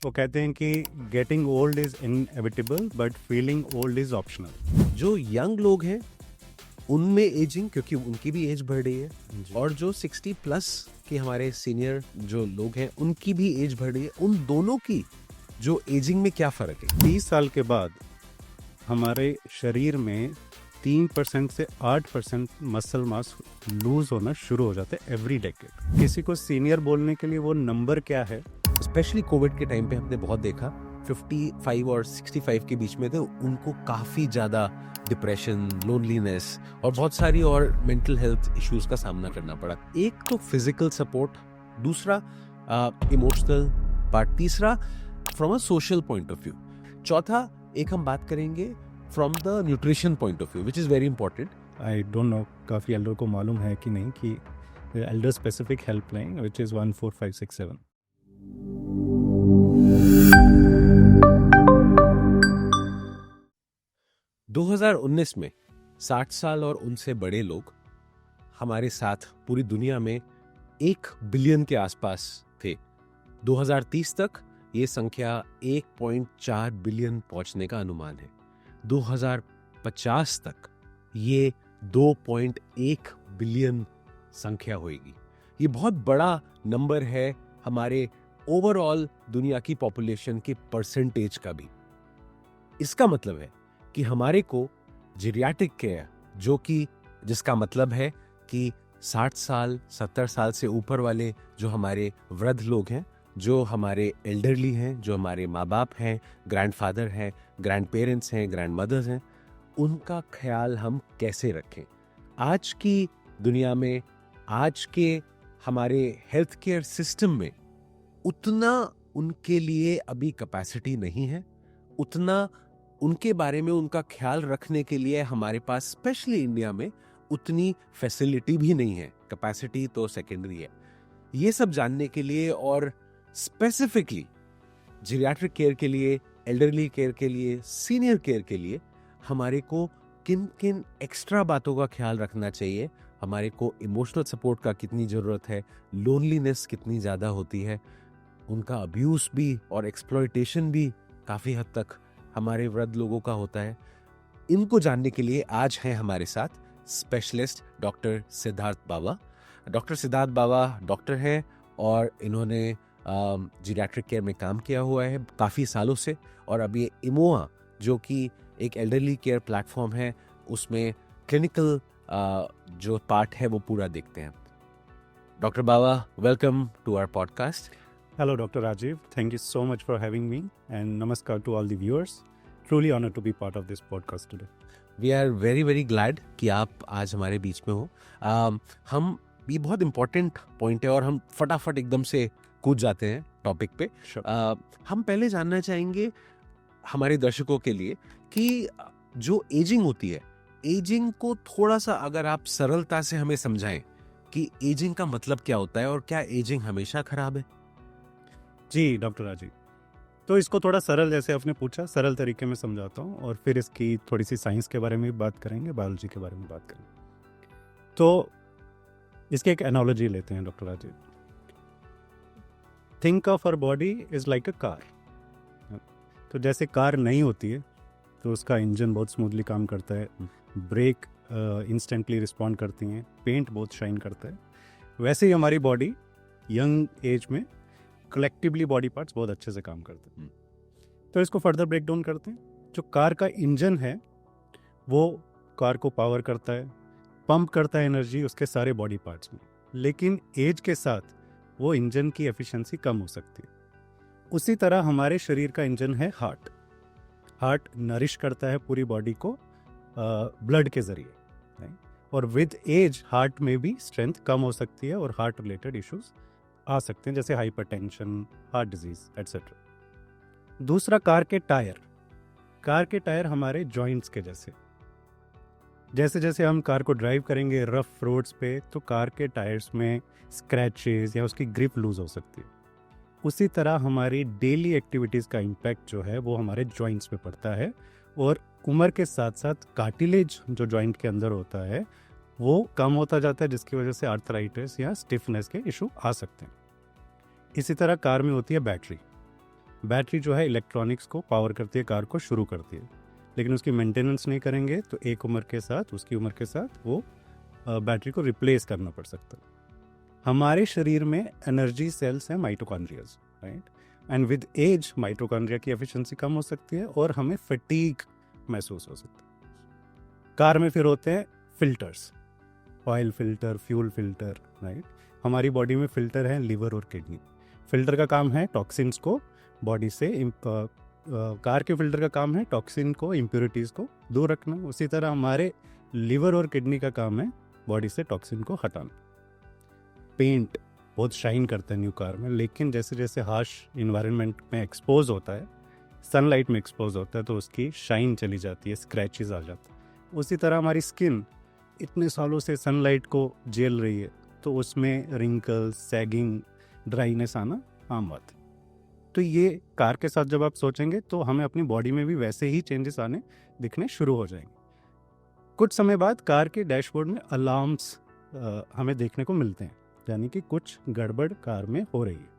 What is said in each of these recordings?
वो कहते हैं कि getting old is inevitable but feeling old is optional. जो यंग लोग हैं उनमें एजिंग, क्योंकि उनकी भी एज बढ़ रही है, और जो 60 प्लस के हमारे सीनियर जो लोग हैं उनकी भी एज बढ़ रही है, उन दोनों की जो एजिंग में क्या फर्क है? 30 साल के बाद हमारे शरीर में 3% से 8% मसल मास लूज होना शुरू हो जाता है एवरी डेकेड। किसी को सीनियर बोलने के लिए वो नंबर क्या है? स्पेशली कोविड के टाइम पे हमने बहुत देखा 55 और 65 के बीच में थे, उनको काफी ज्यादा डिप्रेशन, लोनलीनेस और बहुत सारी और मेंटल हेल्थ इश्यूज का सामना करना पड़ा। एक तो फिजिकल सपोर्ट, दूसरा इमोशनल पार्ट, तीसरा from a social point of view, चौथा एक हम बात करेंगे from the nutrition point of view which is very important. I don't know, काफ़ी एल्डर को मालूम है कि नहीं कि elder specific helpline which is 14567। दो 2019 में 60 साल और उनसे बड़े लोग हमारे साथ पूरी दुनिया में 1 बिलियन के आसपास थे। 2030 तक ये संख्या 1.4 बिलियन पहुंचने का अनुमान है। 2050 तक ये 2.1 बिलियन संख्या होगी। ये बहुत बड़ा नंबर है हमारे ओवरऑल दुनिया की पॉपुलेशन के परसेंटेज का भी। इसका मतलब है कि हमारे को जीरियाट्रिक केयर, जो कि जिसका मतलब है कि 60 साल 70 साल से ऊपर वाले जो हमारे वृद्ध लोग हैं, जो हमारे एल्डरली हैं, जो हमारे माँ बाप हैं, ग्रैंडफादर हैं, ग्रैंड पेरेंट्स हैं, ग्रैंड मदर्स हैं, उनका ख्याल हम कैसे रखें। आज की दुनिया में, आज के हमारे हेल्थ केयर सिस्टम में उतना उनके लिए अभी कैपेसिटी नहीं है, उतना उनके बारे में उनका ख्याल रखने के लिए हमारे पास स्पेशली इंडिया में उतनी फैसिलिटी भी नहीं है। कैपेसिटी तो सेकेंडरी है। ये सब जानने के लिए और स्पेसिफिकली जीरियाट्रिक केयर के लिए, एल्डरली केयर के लिए, सीनियर केयर के लिए हमारे को किन किन एक्स्ट्रा बातों का ख्याल रखना चाहिए, हमारे को इमोशनल सपोर्ट का कितनी ज़रूरत है, लोनलीनेस कितनी ज़्यादा होती है, उनका अब्यूज़ भी और एक्सप्लॉयटेशन भी काफ़ी हद तक हमारे वृद्ध लोगों का होता है, इनको जानने के लिए आज हैं हमारे साथ स्पेशलिस्ट डॉक्टर सिद्धार्थ बाबा। डॉक्टर सिद्धार्थ बाबा डॉक्टर हैं और इन्होंने जीरियाट्रिक केयर में काम किया हुआ है काफ़ी सालों से, और अभी इमोआ जो कि एक एल्डरली केयर प्लेटफॉर्म है, उसमें क्लिनिकल जो पार्ट है वो पूरा देखते हैं। Doctor Baba, welcome to our podcast. Hello, Dr. Rajiv. Thank you so much for having me, and namaskar to all the viewers. Truly honored to be part of this podcast today. We are very very glad कि आप आज हमारे बीच में हो। हम ये बहुत important point है और हम फटाफट एकदम से कूद जाते हैं टॉपिक पे। Sure. हम पहले जानना चाहेंगे हमारे दर्शकों के लिए कि जो एजिंग होती है, एजिंग को थोड़ा सा अगर आप सरलता से हमें समझाएं कि एजिंग का मतलब क्या होता है और क्या एजिंग हमेशा खराब है? जी डॉक्टर राजीव, तो इसको थोड़ा सरल, जैसे आपने पूछा, सरल तरीके में समझाता हूँ और फिर इसकी थोड़ी सी साइंस के बारे में भी बात करेंगे, बायोलॉजी के बारे में बात करेंगे। तो इसकी एक एनालॉजी लेते हैं doctor Rajiv. Think of our body is like a car. तो जैसे कार नई होती है तो उसका इंजन बहुत स्मूथली काम करता है, ब्रेक इंस्टेंटली रिस्पॉन्ड करती हैं, पेंट बहुत शाइन करता है, वैसे ही हमारी बॉडी यंग एज में कलेक्टिवली बॉडी पार्ट्स बहुत अच्छे से काम करते हैं। तो इसको फर्दर ब्रेक डाउन करते हैं। जो कार का इंजन है वो कार को पावर करता है, पंप करता है एनर्जी उसके सारे बॉडी पार्ट्स में, लेकिन एज के साथ वो इंजन की एफिशिएंसी कम हो सकती है। उसी तरह हमारे शरीर का इंजन है हार्ट। हार्ट नरिश करता है पूरी बॉडी को ब्लड के जरिए, और विद एज हार्ट में भी स्ट्रेंथ कम हो सकती है और हार्ट रिलेटेड इश्यूज आ सकते हैं, जैसे हाइपरटेंशन, हार्ट डिजीज एटसेट्रा। दूसरा, कार के टायर। कार के टायर हमारे जॉइंट्स के जैसे, जैसे जैसे हम कार को ड्राइव करेंगे रफ रोड्स पे तो कार के टायर्स में स्क्रैचेस या उसकी ग्रिप लूज हो सकती है। उसी तरह हमारी डेली एक्टिविटीज़ का इम्पैक्ट जो है वो हमारे जॉइंट्स पे पड़ता है, और उम्र के साथ साथ कार्टिलेज जो जॉइंट के अंदर होता है वो कम होता जाता है, जिसकी वजह से आर्थराइटिस या स्टिफनेस के इशू आ सकते हैं। इसी तरह कार में होती है बैटरी। बैटरी जो है इलेक्ट्रॉनिक्स को पावर करती है, कार को शुरू करती है, लेकिन उसकी मेंटेनेंस नहीं करेंगे तो एक उम्र के साथ, उसकी उम्र के साथ वो बैटरी को रिप्लेस करना पड़ सकता है। हमारे शरीर में एनर्जी सेल्स हैं mitochondrias, right, and with age mitochondria की एफिशिएंसी कम हो सकती है और हमें फटीग महसूस हो सकता है। कार में फिर होते हैं filters, oil filter, fuel filter, right. हमारी बॉडी में फिल्टर है लिवर और किडनी। फिल्टर का काम है टॉक्सिन्स को बॉडी से, कार के फिल्टर का काम है टॉक्सिन को, इम्प्योरिटीज़ को दूर रखना। उसी तरह हमारे लिवर और किडनी का काम है बॉडी से टॉक्सिन को हटाना। पेंट बहुत शाइन करता है न्यू कार में, लेकिन जैसे जैसे हार्श इन्वायरमेंट में एक्सपोज होता है, सनलाइट में एक्सपोज होता है, तो उसकी शाइन चली जाती है, स्क्रैचेस आ जाते हैं। उसी तरह हमारी स्किन इतने सालों से सनलाइट को झेल रही है, तो उसमें रिंकल्स, सैगिंग, ड्राइनेस आना आम बात है। तो ये कार के साथ जब आप सोचेंगे तो हमें अपनी बॉडी में भी वैसे ही चेंजेस आने दिखने शुरू हो जाएंगे। कुछ समय बाद कार के डैशबोर्ड में अलार्म्स हमें देखने को मिलते हैं, यानी कि कुछ गड़बड़ कार में हो रही है,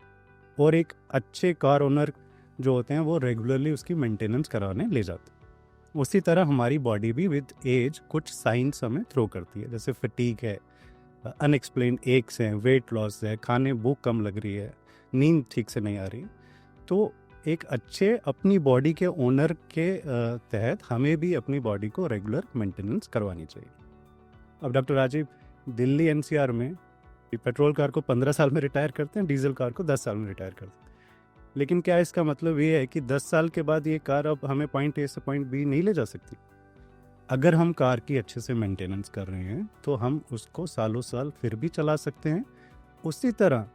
और एक अच्छे कार ओनर जो होते हैं वो रेगुलरली उसकी मेंटेनेंस कराने ले जाते हैं। उसी तरह हमारी बॉडी भी विद एज कुछ साइंस हमें थ्रो करती है, जैसे फटीग है, अनएक्सप्लेन्ड एक्स हैं, वेट लॉस है, खाने भूख कम लग रही है, नींद ठीक से नहीं आ रही। तो एक अच्छे अपनी बॉडी के ओनर के तहत हमें भी अपनी बॉडी को रेगुलर मेंटेनेंस करवानी चाहिए। अब डॉक्टर राजीव, दिल्ली एनसीआर में पेट्रोल कार को 15 साल में रिटायर करते हैं, डीजल कार को 10 साल में रिटायर करते हैं। लेकिन क्या इसका मतलब ये है कि 10 साल के बाद ये कार अब हमें पॉइंट ए से पॉइंट बी नहीं ले जा सकती? अगर हम कार की अच्छे से मेंटेनेंस कर रहे हैं तो हम उसको सालों साल फिर भी चला सकते हैं। उसी तरह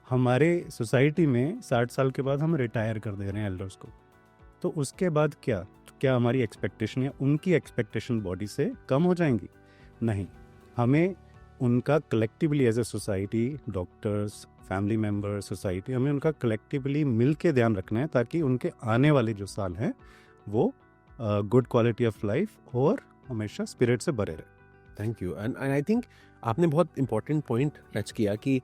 हमारे सोसाइटी में 60 साल के बाद हम रिटायर कर दे रहे हैं एल्डर्स को, तो उसके बाद क्या हमारी एक्सपेक्टेशन या उनकी एक्सपेक्टेशन बॉडी से कम हो जाएंगी? नहीं, हमें उनका collectively as a society, doctors, family member, society, हमें उनका कलेक्टिवली मिल के ध्यान रखना है, ताकि उनके आने वाले जो साल हैं वो गुड क्वालिटी ऑफ लाइफ और हमेशा स्पिरिट से भरे रहे। Thank you. And I think आपने बहुत इंपॉर्टेंट पॉइंट टच किया कि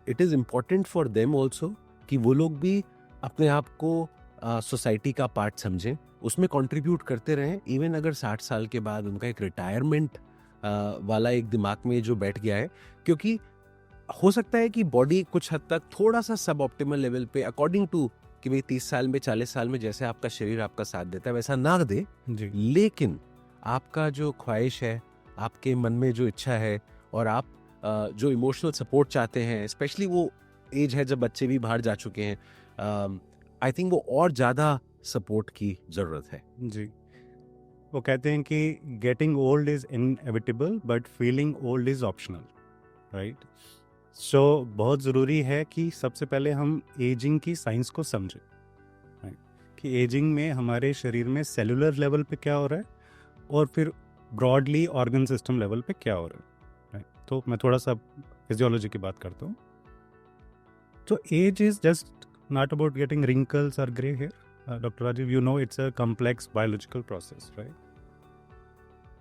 it is important for them also कि वो लोग भी अपने आप को सोसाइटी का पार्ट समझें, उसमें कंट्रीब्यूट करते रहें। इवन अगर 60 साल के बाद उनका एक रिटायरमेंट वाला एक दिमाग में जो बैठ गया है, क्योंकि हो सकता है कि बॉडी कुछ हद तक थोड़ा सा सब ऑप्टिमल लेवल पे अकॉर्डिंग टू कि भाई 30 साल में 40 साल में जैसे आपका शरीर आपका साथ देता है वैसा ना दे जी। लेकिन आपका जो ख्वाहिश है, आपके मन में जो इच्छा है और आप जो इमोशनल सपोर्ट चाहते हैं, स्पेशली वो एज है जब बच्चे भी बाहर जा चुके हैं, आई थिंक वो और ज़्यादा सपोर्ट की ज़रूरत है। जी, वो कहते हैं कि getting old is inevitable but feeling old is optional, right. So बहुत ज़रूरी है कि सबसे पहले हम एजिंग की साइंस को समझें, राइट, कि एजिंग में हमारे शरीर में सेलुलर लेवल पे क्या हो रहा है और फिर ब्रॉडली ऑर्गन सिस्टम लेवल पे क्या हो रहा है, राइट। तो मैं थोड़ा सा फिजियोलॉजी की बात करता हूँ। तो age is just not about getting wrinkles और grey hair. Dr. Rajiv, you know it's a complex biological process, right?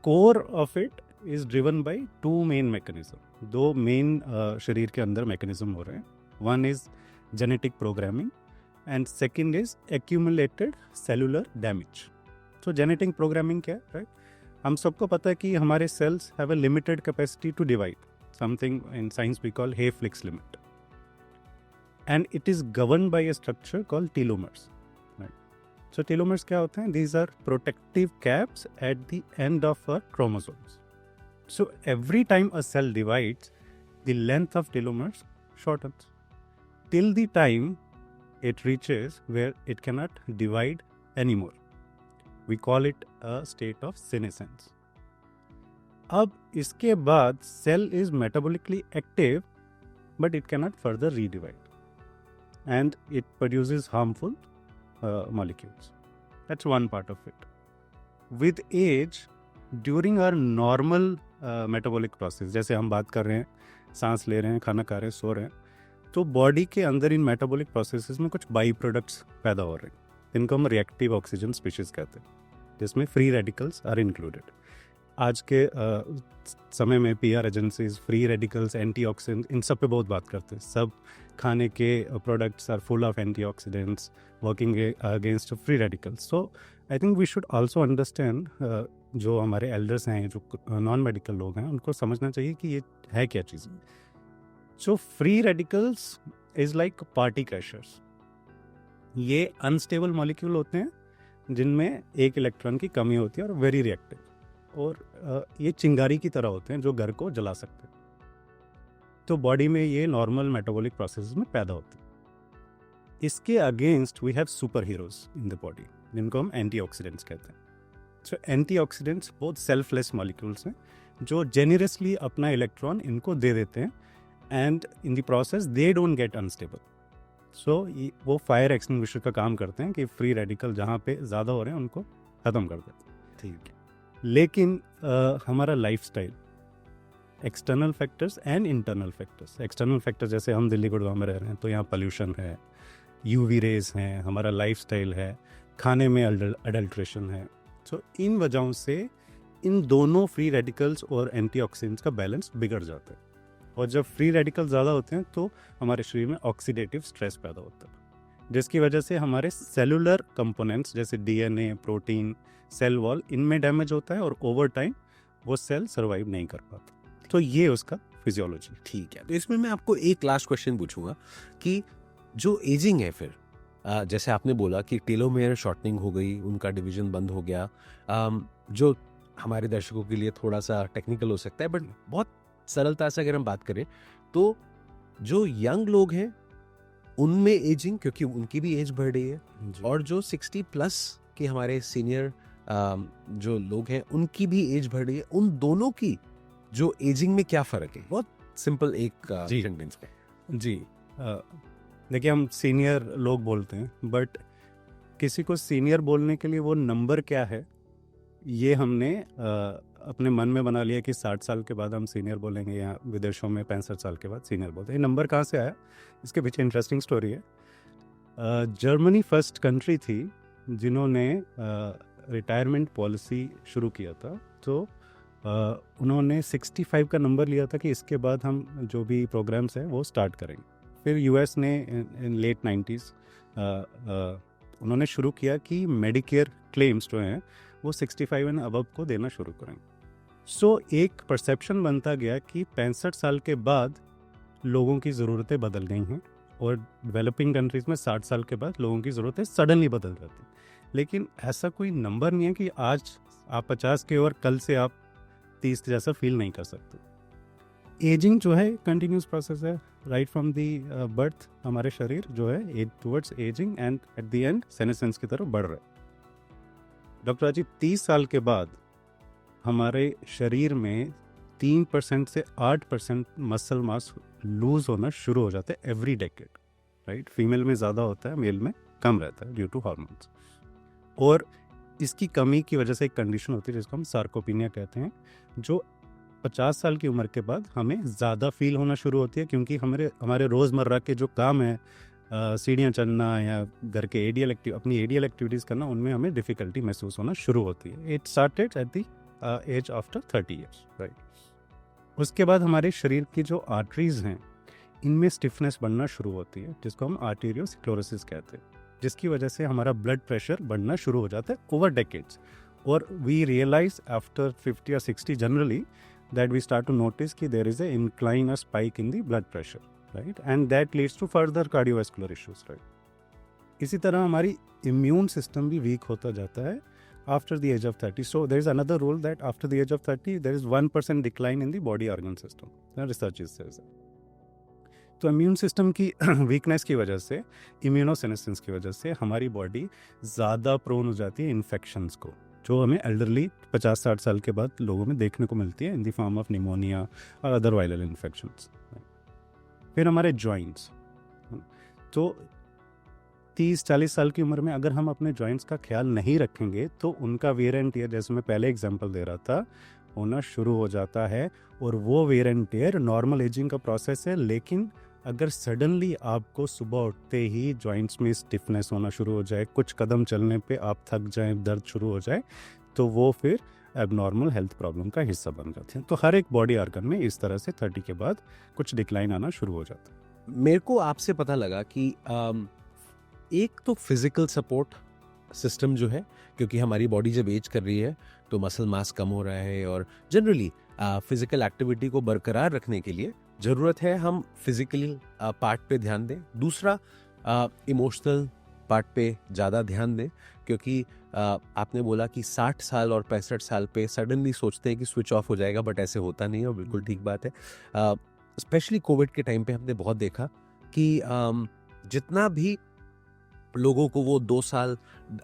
Core of it is driven by two main mechanisms. दो main शरीर के अंदर mechanism हो रहे हैं. One is genetic programming and second is accumulated cellular damage. So genetic programming क्या है, right? हम सबको पता है कि हमारे cells have a limited capacity to divide. Something in science we call Hayflick's limit. And it is governed by a structure called telomeres. So telomeres क्या होते हैं? These are protective caps at the end of our chromosomes. So every time a cell divides, the length of telomeres shortens till the time it reaches where it cannot divide anymore. We call it a state of senescence. अब इसके बाद cell is metabolically active, but it cannot further redivide, and it produces harmful molecules. That's one part of it. With age, during our normal metabolic process, जैसे हम बात कर रहे हैं, सांस ले रहे हैं, खाना खा रहे हैं, सो रहे हैं, तो बॉडी के अंदर इन मेटाबॉलिक प्रोसेसेस में कुछ बाई प्रोडक्ट्स पैदा हो रहे हैं, जिनको हम रिएक्टिव ऑक्सीजन स्पीशीज कहते हैं, जिसमें फ्री रेडिकल्स आर इंक्लूडेड। आज के समय में PR agencies free radicals, antioxidant, इन सब पे बहुत बात करते हैं। सब खाने के products are full of antioxidants working against free radicals. So I think we should also understand, जो हमारे एल्डर्स हैं, जो नॉन मेडिकल लोग हैं, उनको समझना चाहिए कि ये है क्या चीज़। So free radicals is like party crashers. ये अनस्टेबल मॉलिक्यूल होते हैं जिनमें एक इलेक्ट्रॉन की कमी होती है और वेरी रिएक्टिव, और ये चिंगारी की तरह होते हैं जो घर को जला सकते हैं। तो बॉडी में ये नॉर्मल मेटाबॉलिक प्रोसेस में पैदा होते हैं। इसके against we have super heroes in the body, जिनको हम एंटीऑक्सीडेंट्स कहते हैं। सो एंटीऑक्सीडेंट्स बहुत सेल्फलेस मॉलिक्यूल्स हैं जो जेनरसली अपना इलेक्ट्रॉन इनको दे देते हैं, and in the process they don't get unstable. So वो फायर एक्सटिंग्विशर का काम करते हैं कि फ्री रेडिकल जहाँ पे ज़्यादा हो रहे हैं उनको ख़त्म कर देते हैं। ठीक है, लेकिन हमारा lifestyle, external factors and internal factors. External factors जैसे हम दिल्ली गुड़गांव में रह रहे हैं तो यहाँ पोल्यूशन है, यूवी रेज हैं, हमारा लाइफस्टाइल है, खाने में अडल्ट्रेशन है। सो इन वजहों से इन दोनों फ्री रेडिकल्स और एंटीऑक्सीडेंट्स का बैलेंस बिगड़ जाता है, और जब फ्री रेडिकल ज़्यादा होते हैं तो हमारे शरीर में ऑक्सीडेटिव स्ट्रेस पैदा होता है, जिसकी वजह से हमारे सेलुलर कंपोनेंट्स जैसे डीएनए, प्रोटीन, सेल वॉल, इनमें डैमेज होता है, और ओवर टाइम वो सेल सर्वाइव नहीं कर पाता। तो ये उसका फिजियोलॉजी। ठीक है, तो इसमें मैं आपको एक लास्ट क्वेश्चन पूछूंगा कि जो एजिंग है फिर, जैसे आपने बोला कि टेलोमेयर शॉर्टनिंग हो गई, उनका डिवीजन बंद हो गया, जो हमारे दर्शकों के लिए थोड़ा सा टेक्निकल हो सकता है, बट बहुत सरलता से अगर हम बात करें तो जो यंग लोग हैं उनमें एजिंग, क्योंकि उनकी भी एज बढ़ रही है, और जो 60 प्लस के हमारे सीनियर जो लोग हैं उनकी भी एज बढ़ रही है, उन दोनों की जो एजिंग में क्या फ़र्क है? बहुत सिंपल एक सेंटेंस में। जी, देखिए हम सीनियर लोग बोलते हैं, बट किसी को सीनियर बोलने के लिए वो नंबर क्या है ये हमने अपने मन में बना लिया कि 60 साल के बाद हम सीनियर बोलेंगे, या विदेशों में 65 साल के बाद सीनियर बोलते हैं। ये नंबर कहाँ से आया, इसके पीछे इंटरेस्टिंग स्टोरी है। जर्मनी फर्स्ट कंट्री थी जिन्होंने रिटायरमेंट पॉलिसी शुरू किया था। तो उन्होंने 65 का नंबर लिया था कि इसके बाद हम जो भी प्रोग्राम्स हैं वो स्टार्ट करेंगे। फिर यूएस ने इन लेट 90s उन्होंने शुरू किया कि मेडिकेयर क्लेम्स जो हैं वो 65 एंड अबव को देना शुरू करेंगे। सो एक परसेप्शन बनता गया कि 65 साल के बाद लोगों की ज़रूरतें बदल गई हैं, और डेवलपिंग कंट्रीज़ में 60 साल के बाद लोगों की ज़रूरतें सडनली बदल जाती हैं। लेकिन ऐसा कोई नंबर नहीं है कि आज आप 50 के और कल से आप 30 जैसा फील नहीं कर सकते। एजिंग जो है कंटिन्यूस प्रोसेस है, राइट फ्रॉम दी बर्थ हमारे शरीर जो है towards ageing, and at the end senescence की तरफ बढ़ रहा है। डॉक्टर अजीब, 30 साल के बाद हमारे शरीर में 3% से 8% मसल मास लूज होना शुरू हो जाता है एवरी डेकेड, राइट। फीमेल में ज़्यादा होता है, मेल में कम रहता है ड्यू टू हार्मोन्स। और इसकी कमी की वजह से एक कंडीशन होती है जिसको हम सार्कोपीनिया कहते हैं, जो 50 साल की उम्र के बाद हमें ज़्यादा फील होना शुरू होती है, क्योंकि हमारे रोज़मर्रा के जो काम है, सीढ़ियाँ चढ़ना या घर के अपनी एडियल एक्टिविटीज़ करना, उनमें हमें डिफ़िकल्टी महसूस होना शुरू होती है। It started at the age after 30 years, right. उसके बाद हमारे शरीर की जो आर्टरीज़ हैं इनमें स्टिफनेस बढ़ना शुरू होती है, जिसको हम आर्टेरियोस्क्लेरोसिस कहते हैं, जिसकी वजह से हमारा ब्लड प्रेशर बढ़ना शुरू हो जाता है ओवर डेकेड्स। और वी रियलाइज आफ्टर 50 or 60 generally that we start to notice कि there is a incline, a spike in the blood pressure, right? And that leads to further cardiovascular issues, right? इसी तरह हमारी immune system भी weak होता जाता है after the age of 30. So there is another rule that after the age of 30 there is 1% decline in the body organ system. The research says that. तो immune system की weakness की वजह से, इम्यूनोसेनेसेंस की वजह से हमारी बॉडी ज़्यादा प्रोन हो जाती है इन्फेक्शंस को, जो हमें एल्डरली 50-60 साल के बाद लोगों में देखने को मिलती है in the form of pneumonia और अदर वायरल इन्फेक्शंस। फिर हमारे जॉइंट्स, तो 30-40 साल की उम्र में अगर हम अपने जॉइंट्स का ख्याल नहीं रखेंगे तो उनका वेयर एंड टियर, जैसे मैं पहले एग्जांपल दे रहा था, होना शुरू हो जाता है। और वो wear and tear normal ageing का प्रोसेस है, लेकिन अगर सडनली आपको सुबह उठते ही जॉइंट्स में स्टिफनेस होना शुरू हो जाए, कुछ कदम चलने पे आप थक जाएं, दर्द शुरू हो जाए, तो वो फिर एबनॉर्मल हेल्थ प्रॉब्लम का हिस्सा बन जाते हैं। तो हर एक बॉडी आर्गन में इस तरह से 30 के बाद कुछ डिक्लाइन आना शुरू हो जाता है। मेरे को आपसे पता लगा कि एक तो फिजिकल सपोर्ट सिस्टम जो है, क्योंकि हमारी बॉडी जब एज कर रही है तो मसल मास कम हो रहा है और जनरली फिजिकल एक्टिविटी को बरकरार रखने के लिए ज़रूरत है हम फिजिकल पार्ट पे ध्यान दें। दूसरा इमोशनल पार्ट पे ज़्यादा ध्यान दें, क्योंकि आपने बोला कि 60 साल और 65 साल पे सडनली सोचते हैं कि स्विच ऑफ हो जाएगा, बट ऐसे होता नहीं है और बिल्कुल ठीक बात है। स्पेशली कोविड के टाइम पे हमने बहुत देखा कि जितना भी लोगों को वो 2 साल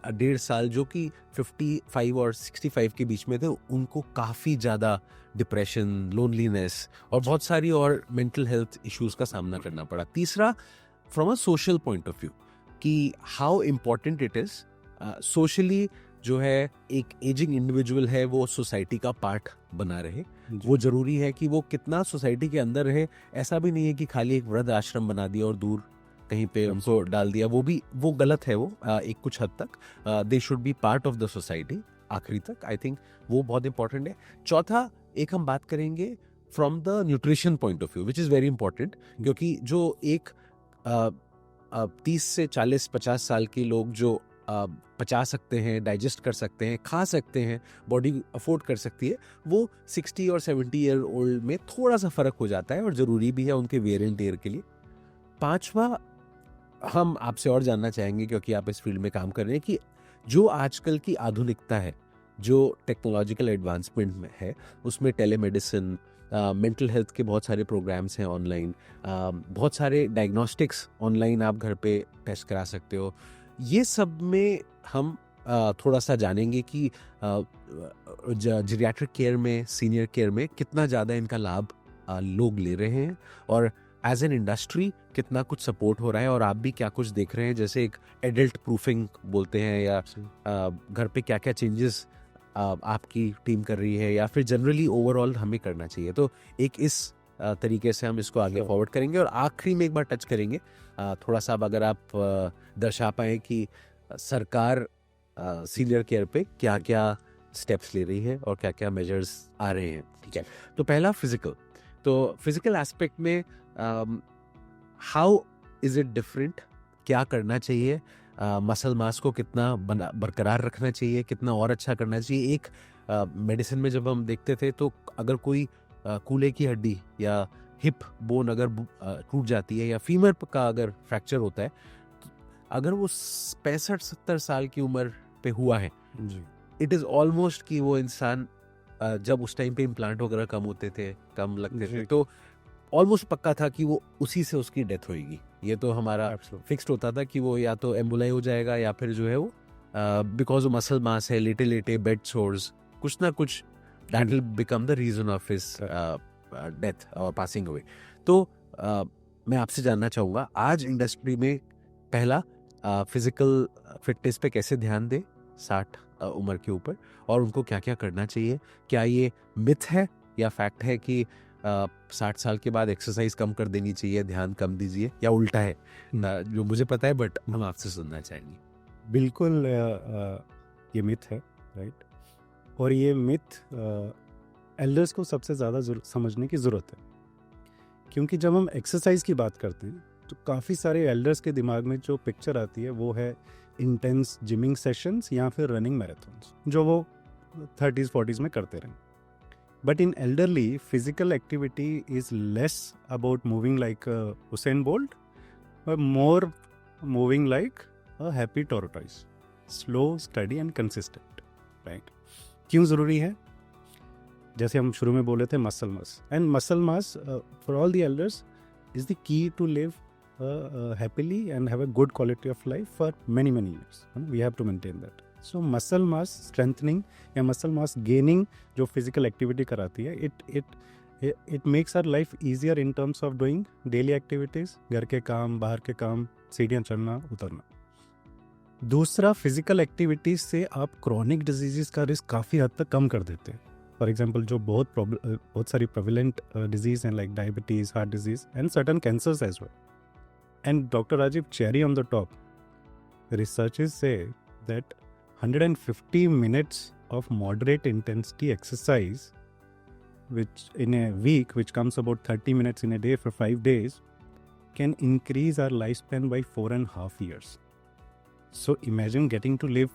1.5 साल जो कि 55 और 65 के बीच में थे, उनको काफ़ी ज़्यादा डिप्रेशन, लोनलीनेस और बहुत सारी और मेंटल हेल्थ इश्यूज का सामना करना पड़ा। तीसरा, from a social point of view कि how important it is socially, जो है एक एजिंग इंडिविजुअल है वो सोसाइटी का पार्ट बना रहे। वो ज़रूरी है कि वो कितना सोसाइटी के अंदर रहे। ऐसा भी नहीं है कि खाली एक वृद्ध आश्रम बना दिया और दूर कहीं पे उनको डाल दिया, वो गलत है। वो एक कुछ हद तक they should be part of the society आखिरी तक। आई थिंक वो बहुत इंपॉर्टेंट है। चौथा, एक हम बात करेंगे from the nutrition point of view, which is very important, क्योंकि जो एक 30 से 40-50 साल के लोग जो पचा सकते हैं, डाइजेस्ट कर सकते हैं, खा सकते हैं, बॉडी अफोर्ड कर सकती है, वो 60 और 70 ईयर ओल्ड में थोड़ा सा फ़र्क हो जाता है और ज़रूरी भी है उनके वेयर एंड टेयर के लिए। पांचवा, हम आपसे और जानना चाहेंगे, क्योंकि आप इस फील्ड में काम कर रहे हैं, कि जो आजकल की आधुनिकता है, जो टेक्नोलॉजिकल एडवांसमेंट में है, उसमें टेलीमेडिसिन, मेंटल हेल्थ के बहुत सारे प्रोग्राम्स हैं ऑनलाइन, बहुत सारे डायग्नोस्टिक्स ऑनलाइन आप घर पे टेस्ट करा सकते हो। ये सब में हम थोड़ा सा जानेंगे कि जीरियाट्रिक केयर में, सीनियर केयर में कितना ज़्यादा इनका लाभ लोग ले रहे हैं और एज एन इंडस्ट्री कितना कुछ सपोर्ट हो रहा है, और आप भी क्या कुछ देख रहे हैं, जैसे एक एडल्ट प्रूफिंग बोलते हैं, या घर पे क्या क्या चेंजेस आपकी टीम कर रही है, या फिर जनरली ओवरऑल हमें करना चाहिए। तो एक इस तरीके से हम इसको आगे फॉरवर्ड करेंगे और आखिरी में एक बार टच करेंगे थोड़ा सा, अगर आप दर्शा पाएँ कि सरकार सीनियर केयर पे क्या क्या स्टेप्स ले रही है और क्या क्या मेजर्स आ रहे हैं। ठीक है, तो पहला फिजिकल। तो फिजिकल एस्पेक्ट में हाउ इज़ इट डिफरेंट, क्या करना चाहिए, मसल मास को कितना बरकरार रखना चाहिए, कितना और अच्छा करना चाहिए। एक मेडिसिन में जब हम देखते थे तो अगर कोई कूल्हे की हड्डी या हिप बोन अगर टूट जाती है, या फीमर का अगर फ्रैक्चर होता है, तो अगर वो 65-70 साल की उम्र पे हुआ है, इट इज़ ऑलमोस्ट कि वो इंसान जब उस टाइम पे इम्प्लांट वगैरह कम होते थे, कम लगते थे, तो ऑलमोस्ट पक्का था कि वो उसी से उसकी डेथ होएगी। ये तो हमारा फिक्स्ड होता था कि वो या तो एम्बुलाई हो जाएगा, या फिर जो है वो बिकॉज वो मसल मास है, लेटे लेटे बेड सोर्स, कुछ ना कुछ that will become the reason of his death और पासिंग अवे। तो मैं आपसे जानना चाहूँगा, आज इंडस्ट्री में पहला फिजिकल फिटनेस पे कैसे ध्यान दे 60 उम्र के ऊपर, और उनको क्या क्या करना चाहिए? क्या ये मिथ है या फैक्ट है कि 60 साल के बाद एक्सरसाइज कम कर देनी चाहिए, ध्यान कम दीजिए, या उल्टा है? जो मुझे पता है, बट हम आपसे सुनना चाहेंगे। बिल्कुल ये मिथ है, राइट। और ये मिथ एल्डर्स को सबसे ज़्यादा समझने की ज़रूरत है, क्योंकि जब हम एक्सरसाइज की बात करते हैं तो काफ़ी सारे एल्डर्स के दिमाग में जो पिक्चर आती है वो है इंटेंस जिमिंग सेशंस या फिर रनिंग मैराथन्स, जो वो 30s-40s में करते रहें। But in elderly, physical activity is less about moving like a Usain Bolt, but more moving like a happy tortoise, slow, steady and consistent, right? क्यों ज़रूरी है? जैसे हम शुरू में बोले थे, muscle mass, and muscle mass for all the elders is the key to live happily and have a good quality of life for many years. We have to maintain that. So muscle mass strengthening या muscle mass gaining जो physical activity कराती है, it makes our life easier in terms of doing daily activities, घर के काम, बाहर के काम, सीढ़ियाँ चढ़ना उतरना। दूसरा, फिजिकल एक्टिविटीज़ से आप क्रॉनिक डिजीज़ का रिस्क काफ़ी हद तक कम कर देते हैं। फॉर एग्जाम्पल, जो बहुत सारी प्रेवलेंट डिजीज़ हैं like diabetes, heart diseases and certain cancers as well. And doctor Rajiv, cherry on the top, researches से that 150 minutes of moderate intensity exercise, which in a week, which comes about 30 minutes in a day for 5 days, can increase our lifespan by 4.5 years. So imagine getting to live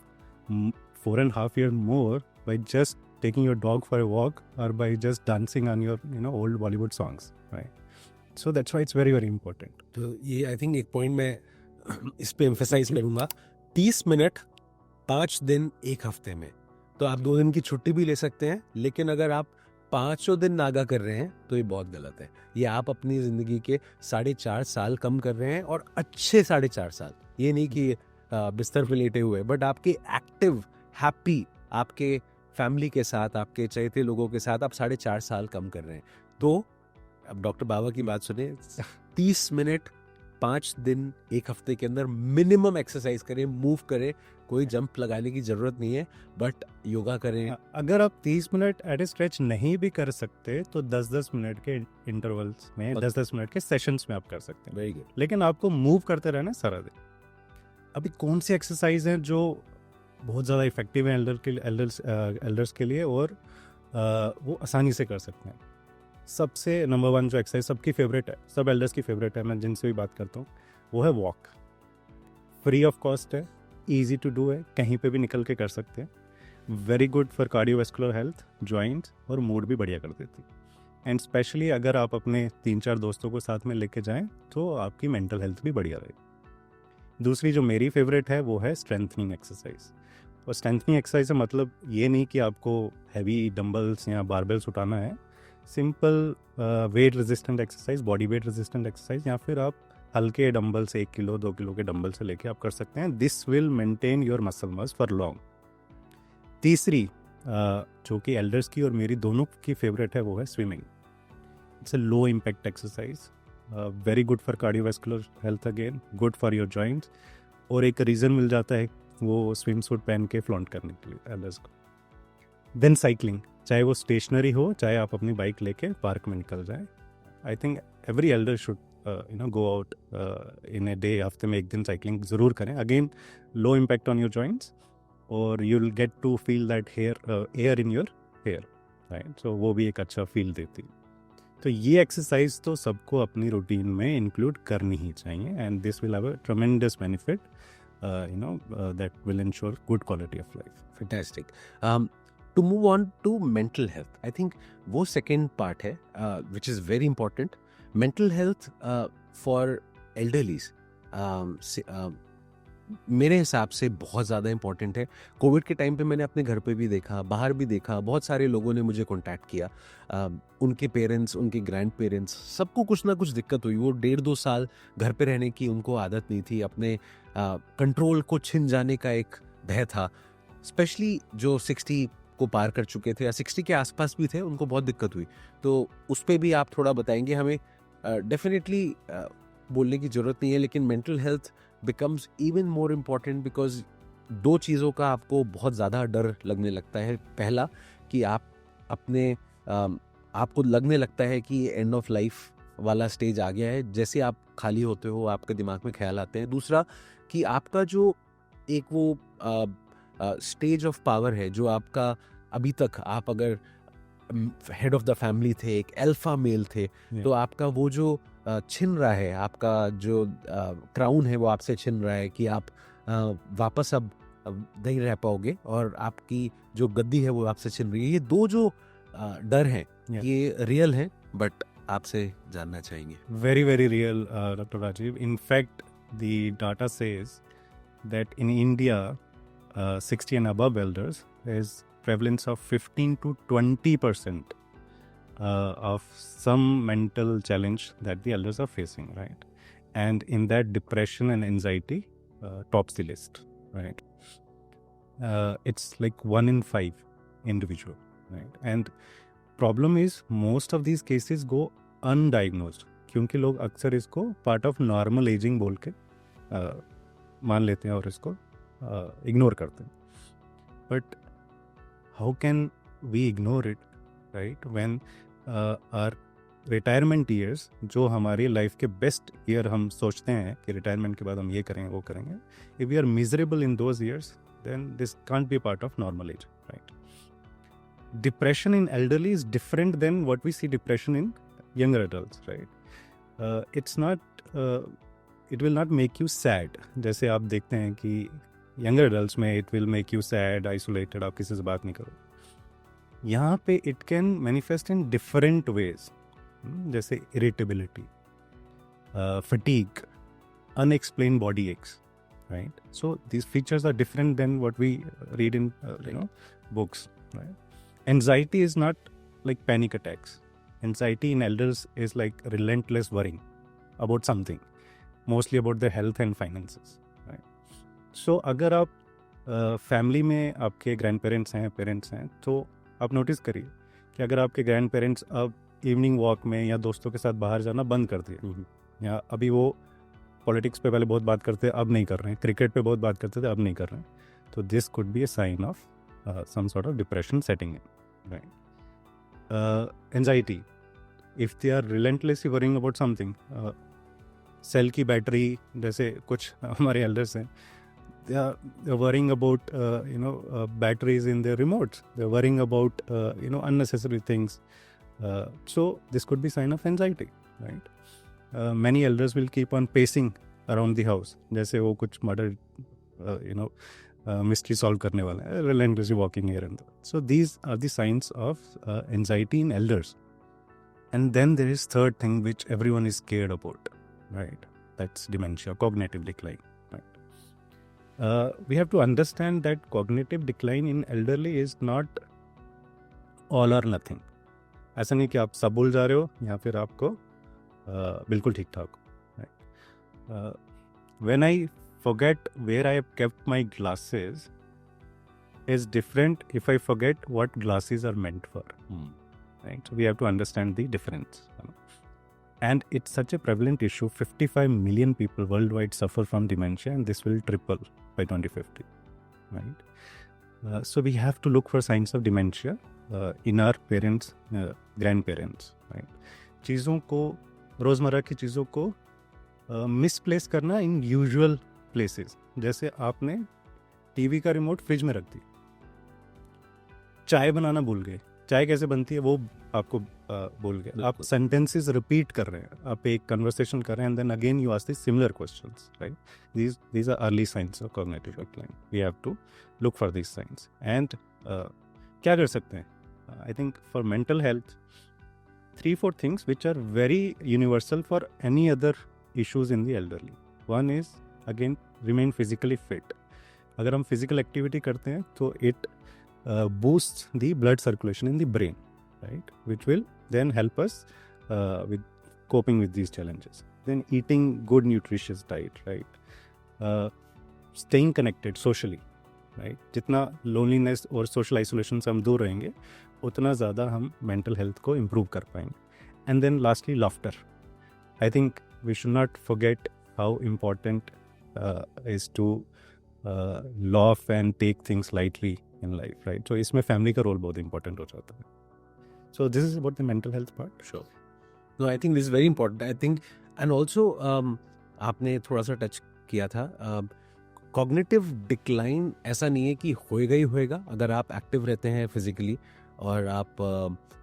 4.5 years more by just taking your dog for a walk or by just dancing on your old Bollywood songs, right? So that's why it's very very important. तो ये I think एक point मैं इस पे emphasise करूंगा, 30 minute 5 दिन एक हफ्ते में, तो आप 2 दिन की छुट्टी भी ले सकते हैं, लेकिन अगर आप 5 दिन नागा कर रहे हैं तो ये बहुत गलत है। ये आप अपनी जिंदगी के 4.5 साल कम कर रहे हैं, और अच्छे 4.5 साल, ये नहीं कि बिस्तर पे लेटे हुए, बट आपके एक्टिव हैप्पी, आपके फैमिली के साथ, आपके चहेते लोगों के साथ आप 4.5 साल कम कर रहे हैं। तो अब डॉक्टर बाबा की बात सुने, 30 मिनट 5 दिन एक हफ्ते के अंदर मिनिमम एक्सरसाइज करें, मूव करें, कोई जंप लगाने की जरूरत नहीं है, बट योगा करें। अगर आप 30 मिनट एट ए स्ट्रेच नहीं भी कर सकते तो 10-10 मिनट के इंटरवल्स में, 10-10 मिनट के सेशंस में आप कर सकते हैं। Very good. लेकिन आपको मूव करते रहना सारा दिन। अभी कौन सी एक्सरसाइज हैं जो बहुत ज़्यादा इफेक्टिव है एल्डर्स के लिए और वो आसानी से कर सकते हैं? सबसे नंबर 1 जो एक्सरसाइज सबकी फेवरेट है, सब एल्डर्स की फेवरेट है, मैं जिनसे भी बात करता हूँ, वो है वॉक। फ्री ऑफ कॉस्ट है, ईजी टू डू है, कहीं पे भी निकल के कर सकते हैं। Very good for cardiovascular health, joints और मूड भी बढ़िया कर देती है। एंड स्पेशली अगर आप अपने 3-4 दोस्तों को साथ में लेके जाएं तो आपकी मेंटल हेल्थ भी बढ़िया रहेगी। दूसरी जो मेरी फेवरेट है वो है स्ट्रेंथनिंग एक्सरसाइज। और स्ट्रेंथनिंग एक्सरसाइज का मतलब ये नहीं कि आपको हैवी डंबल्स या बारबेल्स उठाना है, simple weight resistant exercise, body weight resistant exercise, या फिर आप हल्के डंबल से 1 किलो 2 किलो के डंबल से लेके आप कर सकते हैं। This will maintain your muscle mass for long. तीसरी जो कि एल्डर्स की और मेरी दोनों की फेवरेट है वो है swimming. It's a low impact exercise, very good for cardiovascular health, again good for your joints, और एक रीज़न मिल जाता है वो स्विम सूट पहन के फ्लॉन्ट करने के लिए एल्डर्स को। देन साइकिलिंग, चाहे वो स्टेशनरी हो, चाहे आप अपनी बाइक लेके पार्क में निकल जाए। I think every elder should go out in a day, हफ्ते में 1 दिन साइकिलिंग ज़रूर करें। Again low impact on your joints और you will get to feel that air in your hair, right? So वो भी एक अच्छा फील देती है। तो ये एक्सरसाइज तो सबको अपनी रूटीन में इंक्लूड करनी ही चाहिए, and this will have a ट्रेमेंडस benefit, that will ensure good quality of life. Fantastic. To move on to mental health, I think वो second part है, which is very important. Mental health for elderlies, मेरे हिसाब से बहुत ज़्यादा important है। Covid के time पे मैंने अपने घर पे भी देखा, बाहर भी देखा, बहुत सारे लोगों ने मुझे कांटेक्ट किया, उनके पेरेंट्स, उनके ग्रैंड पेरेंट्स, सबको कुछ ना कुछ दिक्कत हुई। वो 1.5-2 साल घर पे रहने की उनको आदत नहीं थी, अपने कंट्रोल को छिन जाने का एक भय था। स्पेशली जो 60 को पार कर चुके थे या 60 के आसपास भी थे, उनको बहुत दिक्कत हुई। तो उस पर भी आप थोड़ा बताएंगे हमें? डेफिनेटली बोलने की ज़रूरत नहीं है, लेकिन mental health becomes even more important because 2 चीज़ों का आपको बहुत ज़्यादा डर लगने लगता है। पहला कि आप अपने आपको लगने लगता है कि एंड ऑफ लाइफ वाला स्टेज आ गया है, जैसे आप खाली होते हो आपके दिमाग में ख्याल आते हैं। दूसरा कि आपका जो एक वो स्टेज ऑफ पावर है, जो आपका अभी तक आप अगर हेड ऑफ द फैमिली थे, एक अल्फा मेल थे, तो आपका वो जो छिन रहा है, आपका जो क्राउन है वो आपसे छिन रहा है कि आप वापस अब नहीं रह पाओगे, और आपकी जो गद्दी है वो आपसे छिन रही है। ये 2 जो डर हैं, ये रियल हैं, बट आपसे जानना चाहेंगे। Very very real, doctor Rajiv. In fact the data says that in India 60 and above elders is prevalence of 15 to 20% of some mental challenge that the elders are facing, right? And in that, depression and anxiety tops the list, right? It's like 1 in 5 individual, right? And problem is most of these cases go undiagnosed, क्योंकि लोग अक्सर इसको part of normal ageing बोल के मान लेते हैं और इसको इग्नोर करते हैं। But how can we ignore it, right, when our retirement years, जो हमारी लाइफ के बेस्ट ईयर हम सोचते हैं कि रिटायरमेंट के बाद हम ये करेंगे वो करेंगे, if we are miserable in those years, then this can't be part of normal age, right? Depression in elderly is different than what we see depression in younger adults, right? It's not, it will not make you sad. जैसे आप देखते हैं कि younger adults में it will make you sad, isolated, आप किसी से बात नहीं करो. यहाँ पे it can manifest in different ways, जैसे irritability, fatigue, unexplained body aches, right? So these features are different than what we read in books, right? Anxiety is not like panic attacks. Anxiety in elders is like relentless worrying about something, mostly about their health and finances, right? So अगर आप family में आपके grand parents हैं, parents हैं, तो आप notice करिए कि अगर आपके ग्रैंड पेरेंट्स अब इवनिंग वॉक में या दोस्तों के साथ बाहर जाना बंद कर दिए, या अभी वो पॉलिटिक्स पे पहले बहुत बात करते, अब नहीं कर रहे हैं, क्रिकेट पे बहुत बात करते थे, अब नहीं कर रहे हैं, तो this could be a sign of some sort of depression setting in, right? Anxiety, if they are relentlessly worrying about something, cell की बैटरी जैसे कुछ हमारे एल्डर्स हैं, they are worrying about batteries in their remotes, they are worrying about unnecessary things, so this could be sign of anxiety, right? Many elders will keep on pacing around the house, जैसे वो कुछ murder mystery solve करने वाला है, relentlessly walking here and there. So these are the signs of anxiety in elders. And then there is third thing which everyone is scared about, right? That's dementia, cognitive decline, right? We have to understand that cognitive decline in elderly is not all or nothing. ऐसा नहीं कि आप सब भूल जा रहे हो या फिर आपको बिल्कुल ठीक ठाक हो, right? When I forget where I have kept my glasses is different if I forget what glasses are meant for, right? So we have to understand the difference, and it's such a prevalent issue. 55 million people worldwide suffer from dementia, and this will triple by 2050, right? So we have to look for signs of dementia in our parents, grandparents, right? चीज़ों को, रोज़मर्रा की चीज़ों को misplace करना इन usual places, जैसे आपने TV का रिमोट फ्रिज में रख दी, चाय बनाना भूल गए, चाय कैसे बनती है वो आपको भूल गए, आप सेंटेंसेस रिपीट कर रहे हैं, आप एक कन्वर्सेशन कर रहे हैं, and then again you ask the similar questions, right? these are early signs of cognitive decline. We have to look for these signs. And क्या कर सकते हैं? I think for mental health, 3-4 things which are very universal for any other issues in the elderly. One is again remain physically fit. अगर हम physical activity करते हैं तो it boosts the blood circulation in the brain, right? Which will then help us with coping with these challenges. Then eating good nutritious diet, right? Staying connected socially, right? जितना loneliness और social isolation से हम दूर रहेंगे, उतना ज़्यादा हम mental health को improve कर पाएंगे. And then lastly, laughter. I think we should not forget how important is to laugh and take things lightly in life, right? So इसमें family का role बहुत important हो जाता है. So this is about the mental health part. Sure. No, I think this is very important. I think, and also आपने थोड़ा सा touch किया था, कॉग्निटिव डिक्लाइन ऐसा नहीं है कि होएगा ही होएगा अगर आप एक्टिव रहते हैं फिजिकली और आप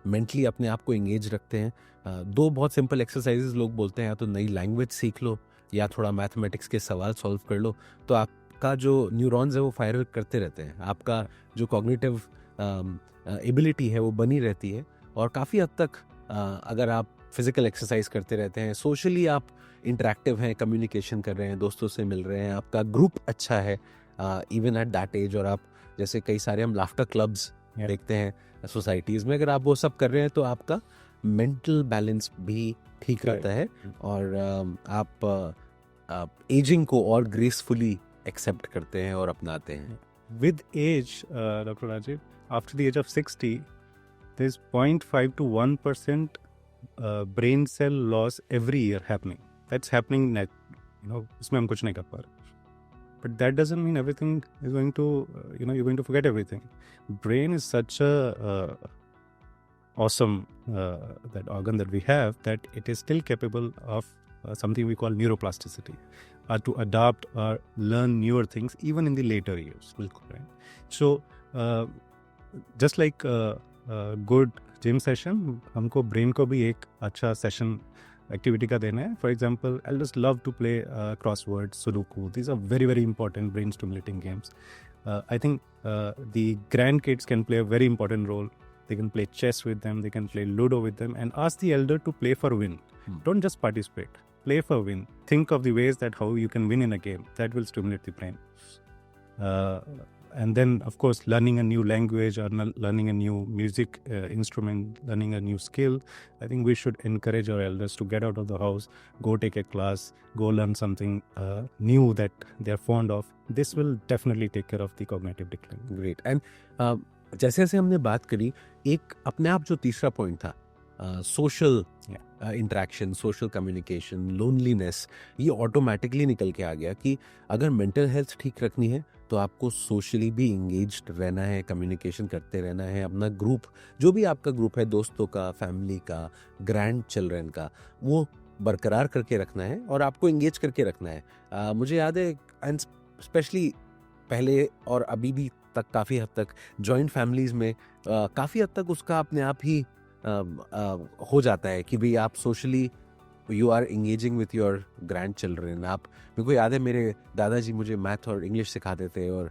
मेंटली अपने आप को एंगेज रखते हैं. दो बहुत सिंपल एक्सरसाइजेस लोग बोलते हैं, या तो नई लैंग्वेज सीख लो या थोड़ा मैथमेटिक्स के सवाल सॉल्व कर लो, तो आपका जो न्यूरॉन्स है वो फायर करते रहते हैं, आपका जो कॉग्निटिव एबिलिटी है वो बनी रहती है. और काफ़ी हद तक अगर आप फिजिकल एक्सरसाइज करते रहते हैं, सोशली आप इंटरेक्टिव हैं, कम्युनिकेशन कर रहे हैं, दोस्तों से मिल रहे हैं, आपका ग्रुप अच्छा है इवन एट दैट एज, और आप जैसे कई सारे हम लाफ्टर क्लब्स देखते हैं सोसाइटीज़ में, अगर आप वो सब कर रहे हैं तो आपका मेंटल बैलेंस भी ठीक रहता है और आप एजिंग को और ग्रेसफुली एक्सेप्ट करते हैं और अपनाते हैं. With age, Dr. Rajiv, after the age of 60, there's 0.5 to 1% brain cell loss every year happening. That's happening, इसमें हम कुछ नहीं कर पा रहे. But that doesn't mean everything is going to, you're going to forget everything. Brain is such a awesome that organ that we have, that it is still capable of something we call neuroplasticity. to adopt or learn newer things even in the later years. Right? So just like good gym session, हमको brain को भी एक अच्छा session activity का देना है. For example, I'll just love to play crosswords, Sudoku. These are very, very important brain stimulating games. I think the grandkids can play a very important role. They can play chess with them, they can play Ludo with them, and ask the elder to play for win. Don't just participate. Play for win. Think of the ways that how you can win in a game. That will stimulate the brain. And then, of course, learning a new language or learning a new music instrument, learning a new skill. I think we should encourage our elders to get out of the house, go take a class, go learn something new that they are fond of. This will definitely take care of the cognitive decline. Great. And जैसे जैसे हमने बात करी, एक अपने आप जो तीसरा पॉइंट था, social interaction, social communication, loneliness, ये ऑटोमेटिकली निकल के आ गया कि अगर मेंटल हेल्थ ठीक रखनी है तो आपको सोशली भी इंगेज्ड रहना है, कम्युनिकेशन करते रहना है, अपना ग्रुप, जो भी आपका ग्रुप है, दोस्तों का, फैमिली का, ग्रैंड चिल्ड्रन का, वो बरकरार करके रखना है और आपको इंगेज करके रखना है. मुझे याद है, एंड स्पेशली पहले और अभी भी तक काफ़ी हद तक जॉइंट फैमिलीज़ में काफ़ी हद तक उसका अपने आप ही हो जाता है कि भाई आप socially you are engaging with your grandchildren. आप, मेरे को याद है मेरे दादाजी मुझे मैथ और इंग्लिश सिखाते थे और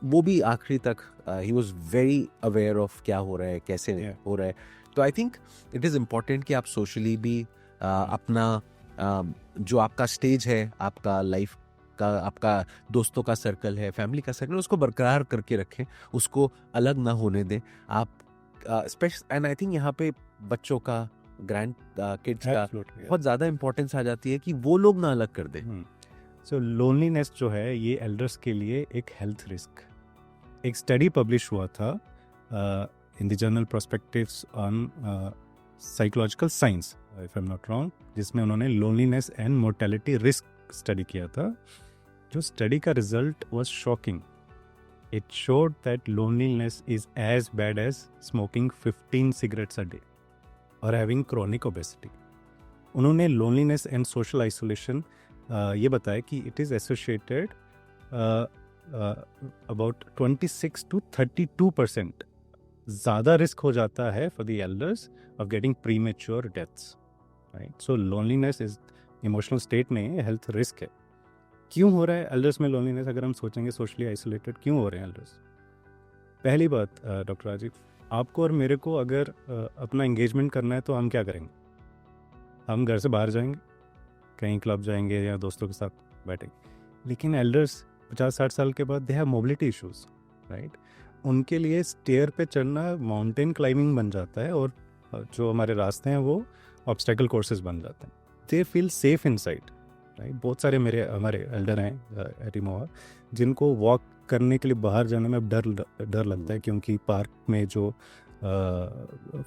वो भी आखिरी तक he was very aware of क्या हो रहा है, कैसे हो रहा है. तो I think it is important कि आप सोशली भी अपना जो आपका स्टेज है, आपका लाइफ का, आपका दोस्तों का सर्कल है, फैमिली का सर्कल, उसको बरकरार करके रखें, उसको अलग ना होने दें आप. एंड आई थिंक यहाँ पे बच्चों का, ग्रैंड किड्स का बहुत ज़्यादा इंपॉर्टेंस आ जाती है कि वो लोग ना अलग कर दें. सो लोनलीनेस जो है ये एल्डर्स के लिए एक हेल्थ रिस्क. एक स्टडी पब्लिश हुआ था in the journal prospectives on psychological science, if I am not wrong, जिसमें उन्होंने loneliness and mortality risk study किया था. जो स्टडी का result was shocking. It showed that loneliness is as bad as smoking 15 cigarettes a day और having chronic obesity. उन्होंने loneliness and social isolation ये बताया कि it is associated about 26 to 32% ज़्यादा रिस्क हो जाता है for the elders of getting premature deaths. Right. So loneliness is emotional state नहीं है, हेल्थ रिस्क है. क्यों हो रहा है एल्डर्स में लोनलीनेस? अगर हम सोचेंगे सोशली आइसोलेटेड क्यों हो रहे हैं एल्डर्स, पहली बात डॉक्टर राजीव, आपको और मेरे को अगर अपना एंगेजमेंट करना है तो हम क्या करेंगे? हम घर से बाहर जाएंगे, कहीं क्लब जाएंगे या दोस्तों के साथ बैठेंगे. लेकिन एल्डर्स 50-60 साल के बाद they have mobility issues. Right. उनके लिए स्टेयर पे चढ़ना माउंटेन क्लाइंबिंग बन जाता है और जो हमारे रास्ते हैं वो ऑब्स्टेकल कोर्सेज बन जाते हैं. They feel safe inside. Right. बहुत सारे हमारे एल्डर हैं एट इमोआ जिनको वॉक करने के लिए बाहर जाने में अब डर लगता है, क्योंकि पार्क में जो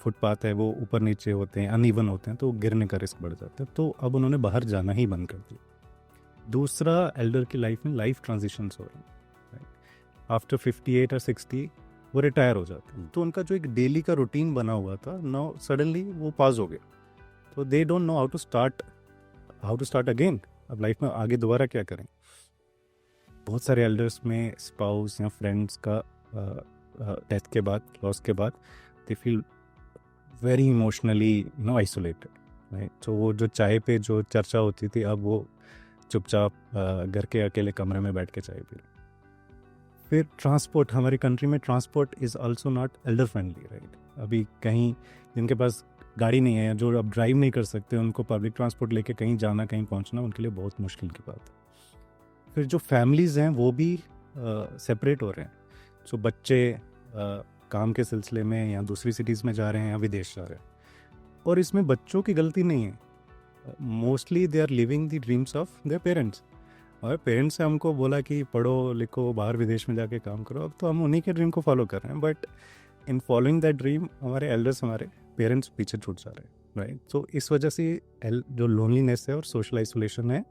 फुटपाथ है वो ऊपर नीचे होते हैं, अनइवन होते हैं, तो गिरने का रिस्क बढ़ जाता है. तो अब उन्होंने बाहर जाना ही बंद कर दिया. दूसरा, एल्डर की लाइफ में लाइफ ट्रांजिशंस हो रहे हैं. आफ्टर 58 और 60 वो रिटायर हो जाते हैं. तो उनका जो एक डेली का रूटीन बना हुआ था, नाउ सडनली वो पास हो गया. तो they don't know how to start again. अब लाइफ में आगे दोबारा क्या करें? बहुत सारे एल्डर्स में स्पाउस या फ्रेंड्स का डेथ के बाद, लॉस के बाद, they feel very emotionally isolated. Right. तो वो जो चाय पे जो चर्चा होती थी, अब वो चुपचाप घर के अकेले कमरे में बैठ के चाय पी रहे. फिर ट्रांसपोर्ट, हमारी कंट्री में transport is also not Elder friendly. Right. अभी कहीं जिनके पास गाड़ी नहीं है, जो अब ड्राइव नहीं कर सकते, उनको पब्लिक ट्रांसपोर्ट लेके कहीं जाना, कहीं पहुंचना उनके लिए बहुत मुश्किल की बात है. फिर जो फैमिलीज़ हैं वो भी सेपरेट हो रहे हैं. सो बच्चे काम के सिलसिले में या दूसरी सिटीज़ में जा रहे हैं या विदेश जा रहे हैं. और इसमें बच्चों की गलती नहीं है. Mostly they are living the dreams of their parents. और पेरेंट्स ने हमको बोला कि पढ़ो लिखो, बाहर विदेश में जाके काम करो, अब तो हम उन्हीं के ड्रीम को फॉलो कर रहे हैं. But in following that dream हमारे एल्डर्स, हमारे पेरेंट्स पीछे छूट जा रहे हैं. राइट. तो इस वजह से जो लोनलीनेस है और सोशल आइसोलेशन है,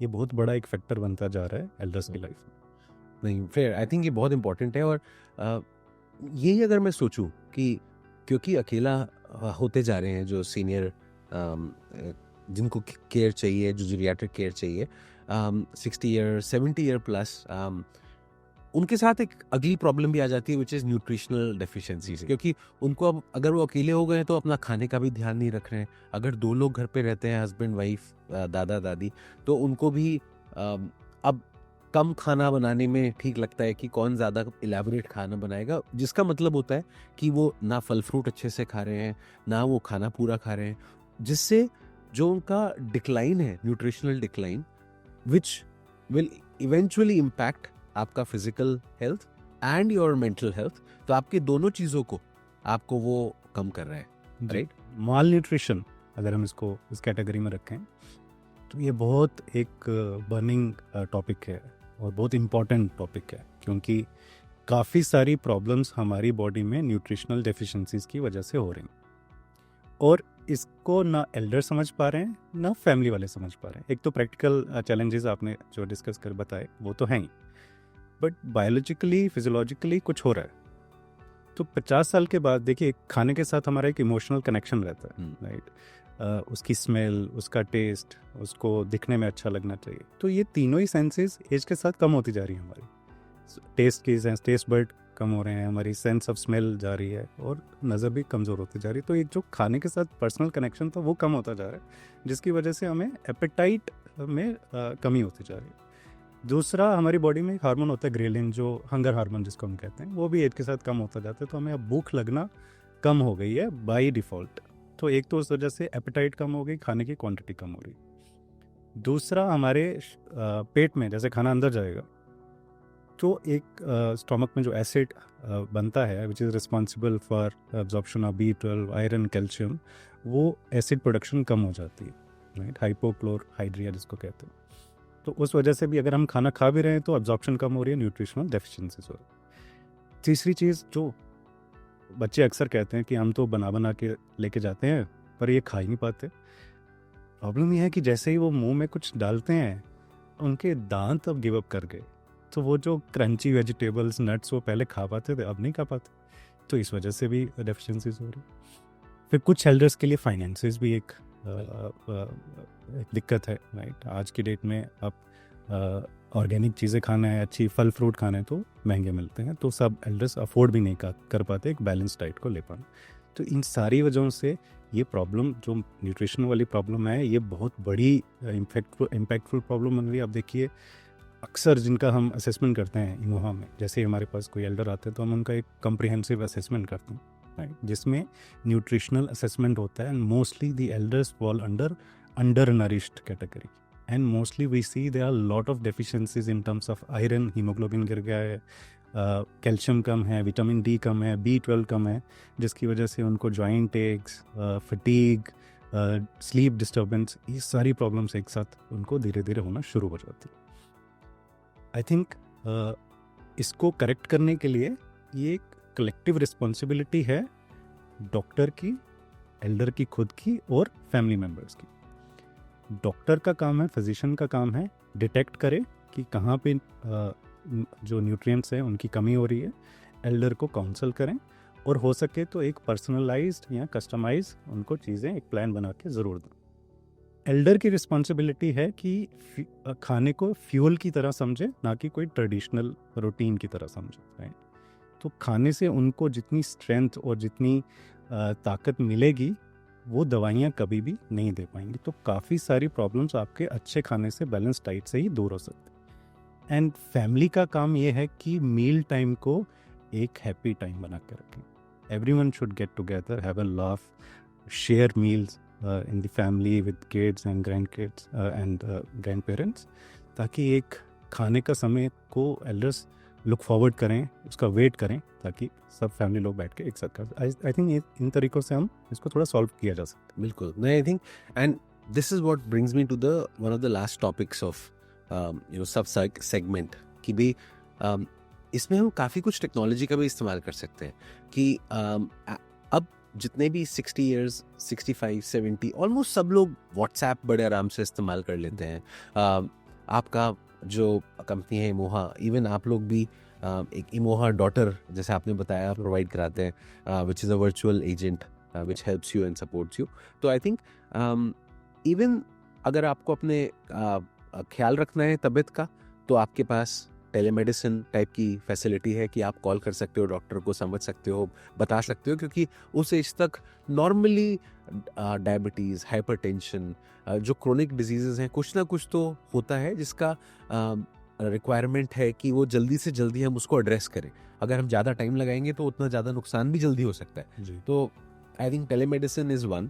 ये बहुत बड़ा एक फैक्टर बनता जा रहा है एल्डर्स की लाइफ में. नहीं, फिर आई थिंक ये बहुत इंपॉर्टेंट है. और यही अगर मैं सोचूं कि क्योंकि अकेला होते जा रहे हैं जो सीनियर जिनको केयर चाहिए, जो जीरियाट्रिक केयर चाहिए, 60 ईयर 70 ईयर प्लस, उनके साथ एक अगली प्रॉब्लम भी आ जाती है, विच इज़ न्यूट्रिशनल डेफिशिएंसीज, क्योंकि उनको अब अगर वो अकेले हो गए हैं तो अपना खाने का भी ध्यान नहीं रख रहे हैं। अगर 2 लोग घर पे रहते हैं, हस्बैंड वाइफ, दादा दादी, तो उनको भी अब कम खाना बनाने में ठीक लगता है कि कौन ज़्यादा इलेबोरेट खाना बनाएगा, जिसका मतलब होता है कि वो ना फल फ्रूट अच्छे से खा रहे हैं, ना वो खाना पूरा खा रहे हैं, जिससे जो उनका डिक्लाइन है, nutritional decline, which will eventually impact आपका physical health and your mental health. तो आपके दोनों चीज़ों को आपको वो कम कर रहा है, राइट? माल न्यूट्रिशन अगर हम इसको इस कैटेगरी में रखें तो ये बहुत एक बर्निंग टॉपिक है और बहुत इम्पॉर्टेंट टॉपिक है, क्योंकि काफ़ी सारी प्रॉब्लम्स हमारी बॉडी में न्यूट्रिशनल डेफिशिएंसीज की वजह से हो रही हैं और इसको ना एल्डर समझ पा रहे हैं ना फैमिली वाले समझ पा रहे हैं। एक तो प्रैक्टिकल चैलेंजेस आपने जो डिस्कस कर बताए वो तो हैं ही, बट बायोलॉजिकली फिजियोलॉजिकली कुछ हो रहा है। तो 50 साल के बाद देखिए खाने के साथ हमारा एक इमोशनल कनेक्शन रहता है, राइट? उसकी स्मेल, उसका टेस्ट, उसको दिखने में अच्छा लगना चाहिए। तो ये तीनों ही सेंसेस एज के साथ कम होती जा रही हैं। हमारी टेस्ट की सेंस, टेस्ट बर्ड कम हो रहे हैं, हमारी सेंस ऑफ स्मेल जा रही है और नज़र भी कमज़ोर होती जा रही है। तो एक जो खाने के साथ पर्सनल कनेक्शन था वो कम होता जा रहा है, जिसकी वजह से हमें एपेटाइट में कमी होती जा रही है। दूसरा, हमारी बॉडी में एक हार्मोन होता है ग्रेलिन, जो हंगर हार्मोन जिसको हम कहते हैं, वो भी एज के साथ कम होता जाता है। तो हमें अब भूख लगना कम हो गई है बाय डिफ़ॉल्ट। तो एक तो उस वजह से एपेटाइट कम हो गई, खाने की क्वांटिटी कम हो रही। दूसरा, हमारे पेट में जैसे खाना अंदर जाएगा तो एक स्टमक में जो एसिड बनता है which is responsible for absorption of B12, iron, calcium, वो एसिड प्रोडक्शन कम हो जाती है, राइट? हाइपोक्लोरहाइड्रिया जिसको कहते हैं। तो उस वजह से भी अगर हम खाना खा भी रहे हैं तो एब्जॉर्प्शन कम हो रही है, न्यूट्रिशनल डेफिशिएंसीज हो रही है। तीसरी चीज़ जो बच्चे अक्सर कहते हैं कि हम तो बना के लेके जाते हैं पर ये खा ही नहीं पाते। प्रॉब्लम ये है कि जैसे ही वो मुंह में कुछ डालते हैं उनके दांत अब गिव अप कर गए। तो वो जो क्रंची वेजिटेबल्स, नट्स वो पहले खा पाते थे, अब नहीं खा पाते। तो इस वजह से भी डेफिशिएंसीज हो रही। फिर कुछ एल्डर्स के लिए फाइनेंसेस भी एक दिक्कत है, राइट? आज की डेट में आप ऑर्गेनिक चीज़ें खाना है, अच्छी फल फ्रूट खाना है तो महंगे मिलते हैं, तो सब एल्डर्स अफोर्ड भी नहीं कर पाते एक बैलेंस डाइट को ले पाना। तो इन सारी वजहों से ये प्रॉब्लम, जो न्यूट्रिशन वाली प्रॉब्लम है, ये बहुत बड़ी इम्पैक्टफुल प्रॉब्लम बन रही है। अब देखिए अक्सर जिनका हम असेसमेंट करते हैं इमोहा में, जैसे हमारे पास कोई एल्डर आते हैं तो हम उनका एक कम्प्रिहेंसिव असेसमेंट करते हैं, राइट? जिसमें न्यूट्रिशनल असेसमेंट होता है and mostly the elders fall undernourished category and mostly we see there are lot of deficiencies in terms of iron, haemoglobin गिर गया है, कैल्शियम कम है, विटामिन डी कम है, B12 कम है, जिसकी वजह से उनको joint x, fatigue, sleep disturbance, ये सारी प्रॉब्लम्स एक साथ उनको धीरे धीरे होना शुरू हो जाती है। आई थिंक इसको करेक्ट करने के लिए ये एक कलेक्टिव रिस्पॉन्सिबिलिटी है डॉक्टर की, एल्डर की खुद की और फैमिली मेम्बर्स की। डॉक्टर का काम है, फिजिशियन का काम है डिटेक्ट करे कि कहाँ पे जो न्यूट्रिएंट्स हैं उनकी कमी हो रही है, एल्डर को काउंसल करें और हो सके तो एक पर्सनलाइज्ड या कस्टमाइज उनको चीज़ें एक प्लान बना के ज़रूर दें। एल्डर की रिस्पॉन्सिबिलिटी है कि खाने को फ्यूल की तरह समझे, ना कि कोई ट्रेडिशनल रूटीन की तरह समझे, राइट? तो खाने से उनको जितनी स्ट्रेंथ और जितनी ताकत मिलेगी वो दवाइयाँ कभी भी नहीं दे पाएंगी। तो काफ़ी सारी प्रॉब्लम्स आपके अच्छे खाने से, बैलेंस डाइट से ही दूर हो सकते हैं। एंड फैमिली का काम ये है कि मील टाइम को एक हैप्पी टाइम बना के रखें। Everyone should get together, have a laugh, share meals in the family with kids and grandkids and grandparents, ताकि एक खाने का समय को एल्डर्स लुक फॉरवर्ड करें, उसका वेट करें, ताकि सब फैमिली लोग बैठ के एक साथ कर। आई थिंक इन तरीक़ों से हम इसको थोड़ा सॉल्व किया जा सकता है। बिल्कुल नहीं, I think and this is what brings me to the one of the last topics of sub segment कि भी इसमें हम काफ़ी कुछ टेक्नोलॉजी का भी इस्तेमाल कर सकते हैं कि अब जितने भी 60 ईयर्स, 65, 70 ऑलमोस्ट सब लोग व्हाट्सएप बड़े आराम से इस्तेमाल कर लेते हैं। आपका जो कंपनी है इमोहा, इवन आप लोग भी एक इमोहा डॉटर जैसे आपने बताया प्रोवाइड कराते हैं, which is a virtual agent which helps you and supports you. तो आई थिंक इवन अगर आपको अपने ख्याल रखना है तबीयत का, तो आपके पास टेलीमेडिसिन टाइप की फैसिलिटी है कि आप कॉल कर सकते हो, डॉक्टर को समझ सकते हो, बता सकते हो, क्योंकि उस एज तक नॉर्मली डायबिटीज़, हाइपरटेंशन, जो क्रोनिक डिजीज़ेज़ हैं, कुछ ना कुछ तो होता है जिसका रिक्वायरमेंट है कि वो जल्दी से जल्दी हम उसको एड्रेस करें। अगर हम ज़्यादा टाइम लगाएंगे तो उतना ज़्यादा नुकसान भी जल्दी हो सकता है। जी। तो I think telemedicine is one.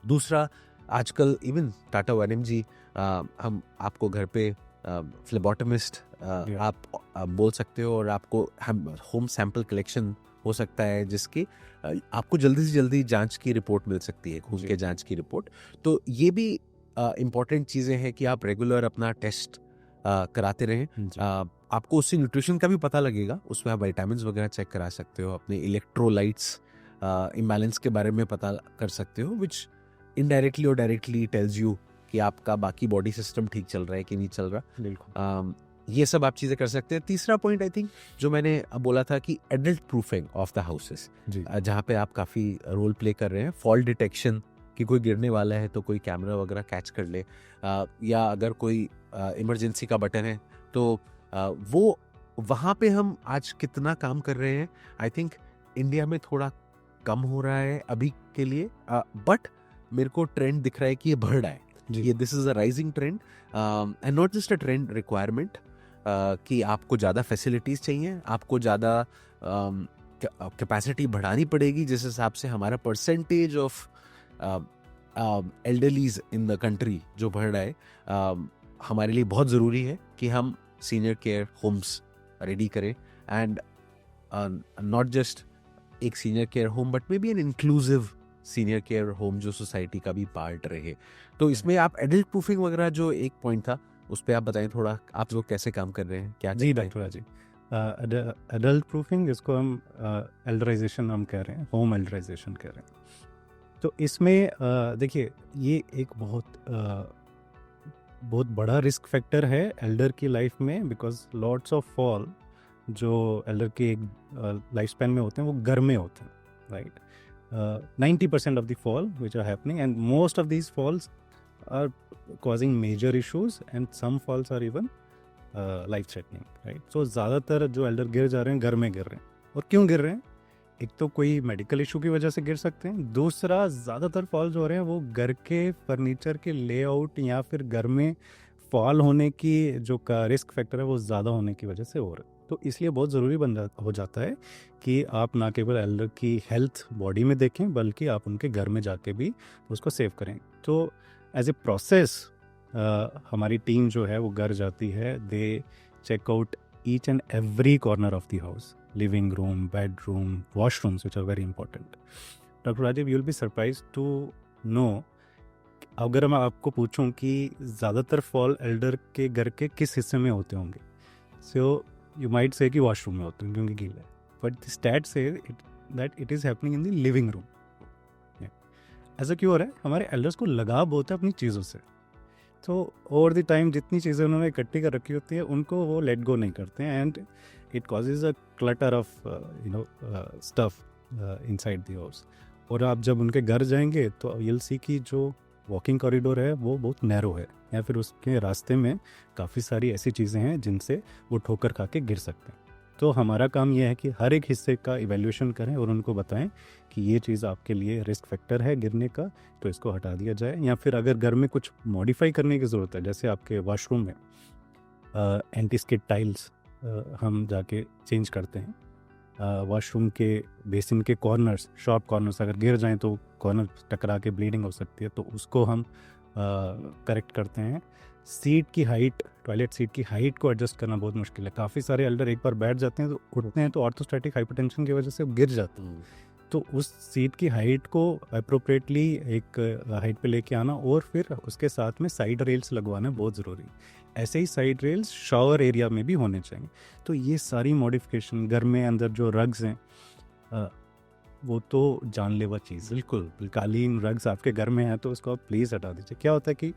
दूसरा, आजकल इवन टाटा वानिम जी, हम आपको घर पे फ्लेबोटमिस्ट आप बोल सकते हो, और आपको हम होम सैंपल कलेक्शन हो सकता है जिसकी आपको जल्दी से जल्दी जांच की रिपोर्ट मिल सकती है, खून के जांच की रिपोर्ट। तो ये भी इम्पॉर्टेंट चीज़ें हैं कि आप रेगुलर अपना टेस्ट कराते रहें। आपको उससे न्यूट्रिशन का भी पता लगेगा, उसमें आप विटामिन्स वगैरह चेक करा सकते हो, अपने इलेक्ट्रोलाइट्स इम्बैलेंस के बारे में पता कर सकते हो, विच इनडायरेक्टली और डायरेक्टली टेल्स यू कि आपका बाकी बॉडी सिस्टम ठीक चल रहा है कि नहीं चल रहा। बिल्कुल। ये सब आप चीज़ें कर सकते हैं। तीसरा पॉइंट आई थिंक जो मैंने बोला था कि adult proofing of the houses, जी। जहाँ पे आप काफ़ी रोल प्ले कर रहे हैं, फॉल डिटेक्शन, कि कोई गिरने वाला है तो कोई कैमरा वगैरह कैच कर ले, या अगर कोई इमरजेंसी का बटन है तो वो वहाँ पे हम आज कितना काम कर रहे हैं। आई थिंक इंडिया में थोड़ा कम हो रहा है अभी के लिए, बट मेरे को ट्रेंड दिख रहा है कि ये बढ़ रहा है। ये this is a rising trend and not just a trend, requirement, कि आपको ज़्यादा फैसिलिटीज़ चाहिए, आपको ज़्यादा कैपेसिटी बढ़ानी पड़ेगी, जिस हिसाब से हमारा percentage of elderlies in the country जो बढ़ रहा है। हमारे लिए बहुत ज़रूरी है कि हम सीनियर केयर होम्स रेडी करें, एंड नॉट जस्ट एक senior care home but may be an inclusive senior care home जो सोसाइटी का भी पार्ट रहे। तो इसमें आप एडल्ट प्रूफिंग वगैरह जो एक पॉइंट था उस पर आप बताएं थोड़ा, आप लोग कैसे काम कर रहे हैं, क्या? जी डॉक्टर राजी, एडल्ट प्रूफिंग, जिसको हम एल्डराइजेशन हम कह रहे हैं, होम एल्डराइजेशन कह रहे हैं। तो इसमें देखिए, ये एक बहुत बड़ा रिस्क फैक्टर है एल्डर की लाइफ में, बिकॉज लॉट्स ऑफ फॉल जो एल्डर के एक लाइफ स्पैन में होते हैं वो घर में होते हैं, right. 90% of the fall which are happening, and most of these falls are causing major issues, and some falls are even life threatening, right? So ज़्यादातर जो एल्डर गिर जा रहे हैं घर में गिर रहे हैं, और क्यों गिर रहे हैं? एक तो कोई मेडिकल इशू की वजह से गिर सकते हैं, दूसरा ज़्यादातर फॉल जो हो रहे हैं वो घर के फर्नीचर के लेआउट या फिर घर में फॉल होने की जो का रिस्क फैक्टर है वो ज़्यादा होने की वजह से हो रहा है। तो इसलिए बहुत ज़रूरी हो जाता है कि आप ना केवल एल्डर की हेल्थ बॉडी में देखें, बल्कि आप उनके घर में जाके भी उसको सेव करें। तो एज ए प्रोसेस हमारी टीम जो है वो घर जाती है, they check out each and every corner of the house, living room, bedroom, washrooms, which are very important. Doctor Rajiv, you will be surprise to know, अगर मैं आपको पूछूं कि ज़्यादातर फॉल एल्डर के घर के किस हिस्से में होते होंगे, सो you might say कि वॉशरूम में होते हैं क्योंकि गीला है, but the stats say that it is happening in the living room. ऐसा क्यों हो रहा है? हमारे एल्डर्स को लगाव बहुत है अपनी चीज़ों से, तो ओवर द टाइम जितनी चीज़ें उन्होंने इकट्ठी कर रखी होती है उनको वो लेट गो नहीं करते हैं, and it causes a clutter of stuff inside the house. और आप जब उनके घर जाएंगे तो you'll see कि जो वॉकिंग कॉरिडोर है वो बहुत नैरो है, या फिर उसके रास्ते में काफ़ी सारी ऐसी चीज़ें हैं जिनसे वो ठोकर खा के गिर सकते हैं। तो हमारा काम यह है कि हर एक हिस्से का इवैल्यूएशन करें और उनको बताएं कि ये चीज़ आपके लिए रिस्क फैक्टर है गिरने का, तो इसको हटा दिया जाए, या फिर अगर घर में कुछ मॉडिफाई करने की ज़रूरत है, जैसे आपके वॉशरूम में एंटी स्किड टाइल्स हम जाके चेंज करते हैं, वॉशरूम के बेसिन के कॉर्नर्स, शॉर्प कॉर्नर्स अगर गिर जाएं तो कॉर्नर टकरा के ब्लीडिंग हो सकती है, तो उसको हम करेक्ट करते हैं। सीट की हाइट, टॉयलेट सीट की हाइट को एडजस्ट करना बहुत मुश्किल है। काफ़ी सारे एल्डर एक बार बैठ जाते हैं तो उठते हैं तो ऑर्थोस्टैटिक हाइपरटेंशन की वजह से गिर जाते हैं, तो उस सीट की हाइट को अप्रोप्रिएटली एक हाइट पे लेके आना, और फिर उसके साथ में साइड रेल्स लगवाना बहुत ज़रूरी। ऐसे ही साइड रेल्स शॉवर एरिया में भी होने चाहिए। तो ये सारी मॉडिफिकेशन, घर में अंदर जो रग्स हैं वो तो जानलेवा चीज़, बिल्कुल कालीन रग्स आपके घर में है तो उसको आप प्लीज़ हटा दीजिए। क्या होता है कि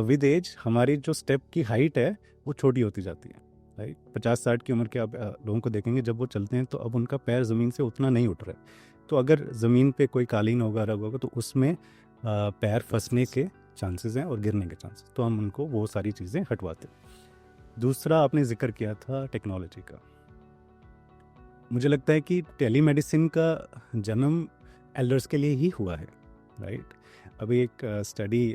विद एज हमारी जो स्टेप की हाइट है वो छोटी होती जाती है, राइट। 50-60 की उम्र के आप लोगों को देखेंगे जब वो चलते हैं तो अब उनका पैर ज़मीन से उतना नहीं उठ रहा है, तो अगर ज़मीन पे कोई कालीन होगा, रग होगा, तो उसमें पैर फंसने के चांसेस हैं और गिरने के चांसेस, तो हम उनको वो सारी चीज़ें हटवाते हैं। दूसरा आपने जिक्र किया था टेक्नोलॉजी का। मुझे लगता है कि टेलीमेडिसिन का जन्म एल्डर्स के लिए ही हुआ है, राइट। अभी एक स्टडी